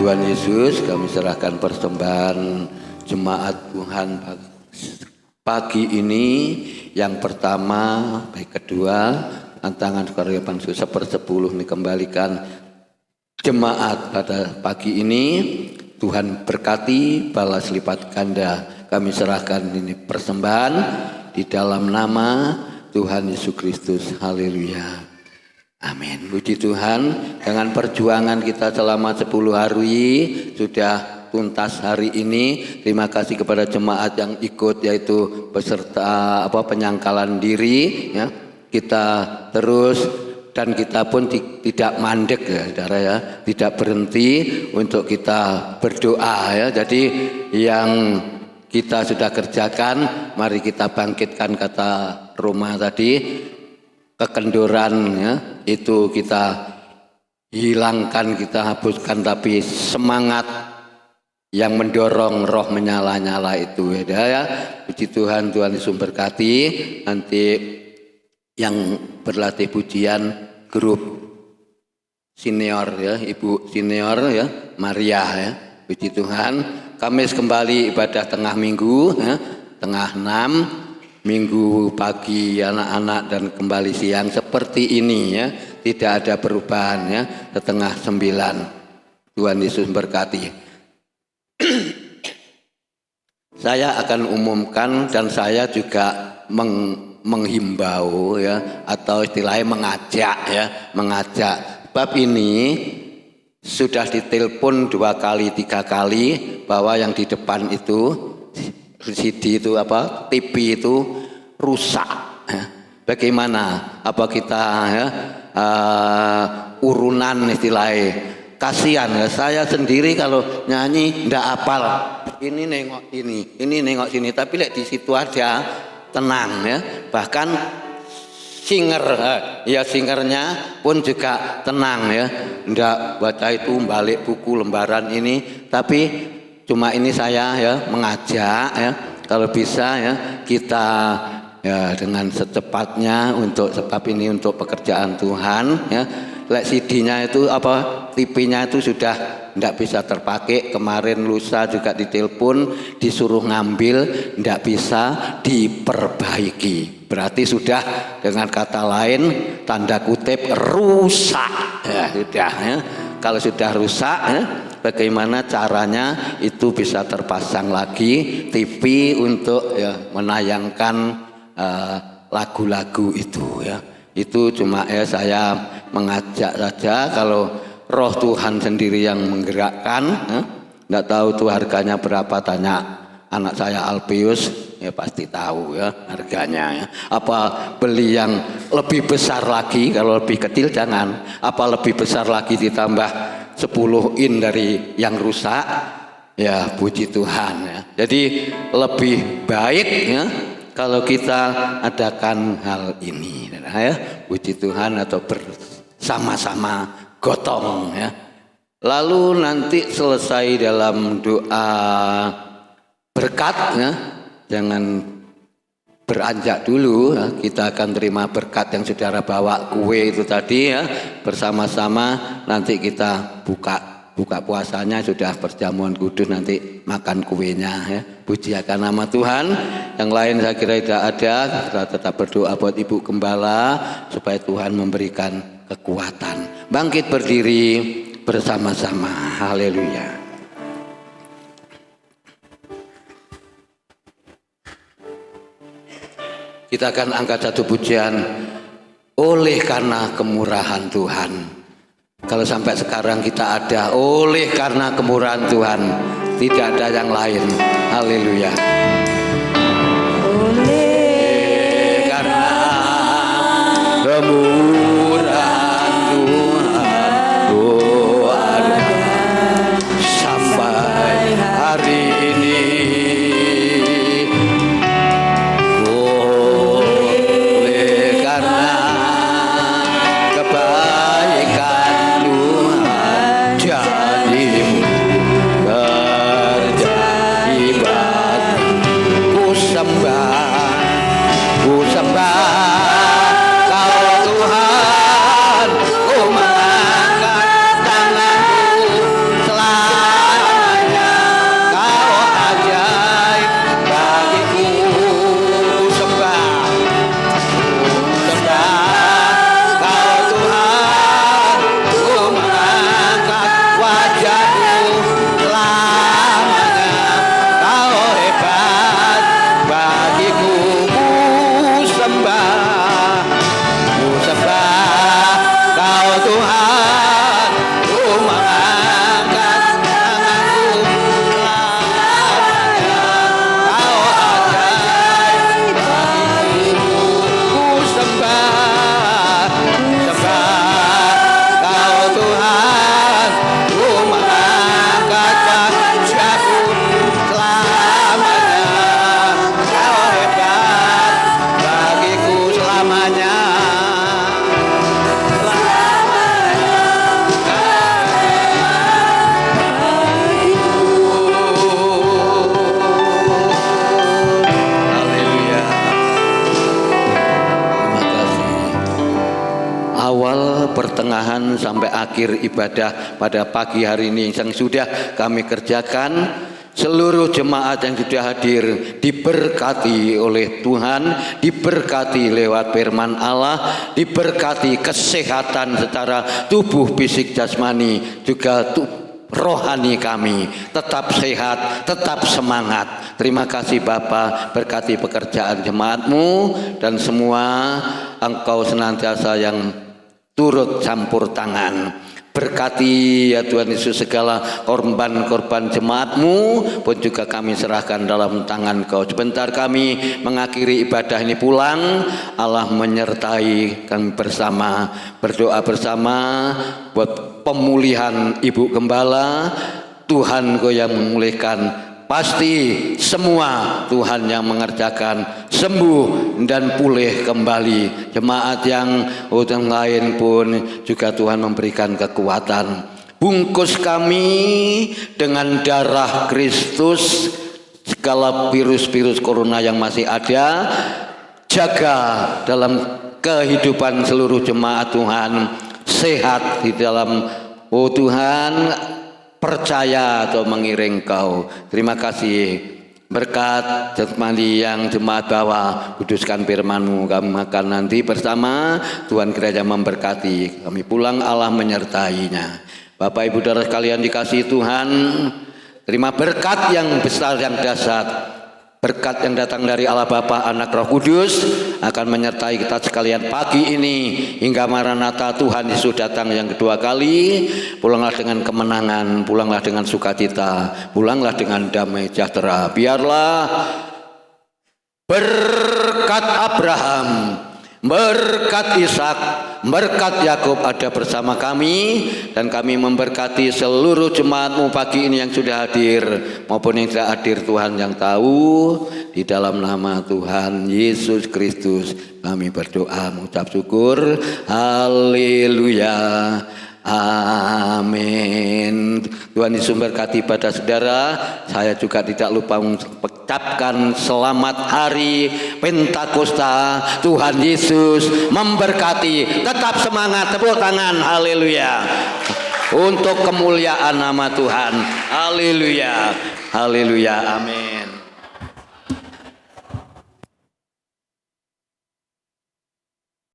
Tuhan Yesus, kami serahkan persembahan jemaat Tuhan pagi ini. Yang pertama, baik kedua, tantangan karya bangsa 1/10 dikembalikan jemaat pada pagi ini. Tuhan berkati, balas lipat ganda. Kami serahkan ini persembahan di dalam nama Tuhan Yesus Kristus. Haleluya. Amin. Puji Tuhan, dengan perjuangan kita selama 10 hari sudah tuntas hari ini. Terima kasih kepada jemaat yang ikut, yaitu peserta penyangkalan diri ya. Kita terus dan kita pun tidak mandek ya saudara ya, tidak berhenti untuk kita berdoa ya. Jadi yang kita sudah kerjakan, mari kita bangkitkan, kata Roma tadi, kekendoran ya, itu kita hilangkan, kita hapuskan, tapi semangat yang mendorong roh menyala-nyala itu ya. Puji Tuhan, Tuhan Yesus berkati. Nanti yang berlatih pujian grup senior ya, Ibu senior ya, Maria ya. Puji Tuhan. Kamis kembali ibadah tengah minggu ya, tengah 6. Minggu pagi anak-anak dan kembali siang seperti ini ya, tidak ada perubahan ya, setengah 9. Tuhan Yesus berkati. Saya akan umumkan dan saya juga menghimbau ya, atau istilahnya mengajak. Bab ini sudah ditelepon 2 kali 3 kali bahwa yang di depan itu CD itu TV itu rusak. Bagaimana? Apa kita urunan istilahnya? Kasihan ya, saya sendiri kalau nyanyi ndak hafal. Ini nengok ini nengok sini, tapi lihat di situ aja tenang ya. Bahkan singernya pun juga tenang ya. Ndak baca itu balik buku lembaran ini, tapi cuma ini saya ya mengajak ya, kalau bisa ya kita ya dengan secepatnya, untuk sebab ini untuk pekerjaan Tuhan ya. CD-nya itu TV-nya itu sudah tidak bisa terpakai. Kemarin lusa juga ditelepon disuruh ngambil, tidak bisa diperbaiki. Berarti sudah, dengan kata lain tanda kutip rusak ya, sudah ya. Kalau sudah rusak ya, bagaimana caranya itu bisa terpasang lagi TV untuk ya menayangkan lagu-lagu itu ya. Itu cuma ya saya mengajak saja. Kalau roh Tuhan sendiri yang menggerakkan ya. Nggak tahu tuh harganya berapa, tanya anak saya Alpius ya, pasti tahu ya harganya ya. Apa beli yang lebih besar lagi? Kalau lebih kecil jangan. Apa lebih besar lagi ditambah 10 in dari yang rusak? Ya puji Tuhan ya. Jadi lebih baik ya kalau kita adakan hal ini ya. Puji Tuhan, atau bersama-sama gotong ya. Lalu nanti selesai dalam doa berkat ya. Jangan beranjak dulu ya. Kita akan terima berkat yang saudara bawa, kue itu tadi ya. Bersama-sama nanti kita buka puasanya, sudah perjamuan kudus, nanti makan kuenya ya. Puji akan nama Tuhan. Yang lain saya kira tidak ada. Kita tetap berdoa buat Ibu Gembala supaya Tuhan memberikan kekuatan. Bangkit berdiri bersama-sama. Haleluya. Kita akan angkat satu pujian, oleh karena kemurahan Tuhan. Kalau sampai sekarang kita ada oleh karena kemurahan Tuhan, tidak ada yang lain. Haleluya. Oleh karena kemurahan Tuhan, oh ada sampai hari ini. Oleh karena kebaikan ku sembah kau Tuhan. awal, pertengahan, sampai akhir ibadah pada pagi hari ini yang sudah kami kerjakan. Seluruh jemaat yang sudah hadir diberkati oleh Tuhan, diberkati lewat firman Allah, diberkati kesehatan secara tubuh, fisik, jasmani, juga rohani kami tetap sehat, tetap semangat. Terima kasih Bapa, berkati pekerjaan jemaat-Mu dan semua Engkau senantiasa yang turut campur tangan. Berkati ya Tuhan Yesus segala korban-korban jemaat-Mu pun juga kami serahkan dalam tangan Kau. Sebentar kami mengakhiri ibadah ini pulang, Allah menyertai kami bersama, berdoa bersama buat pemulihan Ibu Gembala. Tuhan Kau yang memulihkan, pasti semua Tuhan yang mengerjakan, sembuh dan pulih kembali. Jemaat yang lain pun juga Tuhan memberikan kekuatan. Bungkus kami dengan darah Kristus, segala virus-virus corona yang masih ada, jaga dalam kehidupan seluruh jemaat Tuhan, sehat di dalam Tuhan, percaya atau mengiring Kau. Terima kasih. Berkat jasmani yang jemaat bawa, kuduskan firman-Mu, kami makan nanti bersama. Tuhan gereja memberkati, kami pulang Allah menyertainya. Bapak Ibu Saudara sekalian dikasihi Tuhan, terima berkat yang besar, yang dahsyat. Berkat yang datang dari Allah Bapa, Anak, Roh Kudus akan menyertai kita sekalian pagi ini hingga Maranatha Tuhan Yesus datang yang kedua kali. Pulanglah dengan kemenangan, pulanglah dengan sukacita, pulanglah dengan damai sejahtera. Biarlah berkat Abraham, berkat Ishak, berkat Yakub ada bersama kami, dan kami memberkati seluruh jemaat-Mu pagi ini yang sudah hadir maupun yang tidak hadir. Tuhan yang tahu. Di dalam nama Tuhan Yesus Kristus kami berdoa mengucap syukur. Haleluya, amin. Tuhan Yesus berkati pada saudara. Saya juga tidak lupa mengucapkan selamat hari Pentakosta. Tuhan Yesus memberkati. Tetap semangat, tepuk tangan, haleluya, untuk kemuliaan nama Tuhan. Haleluya, haleluya, amin.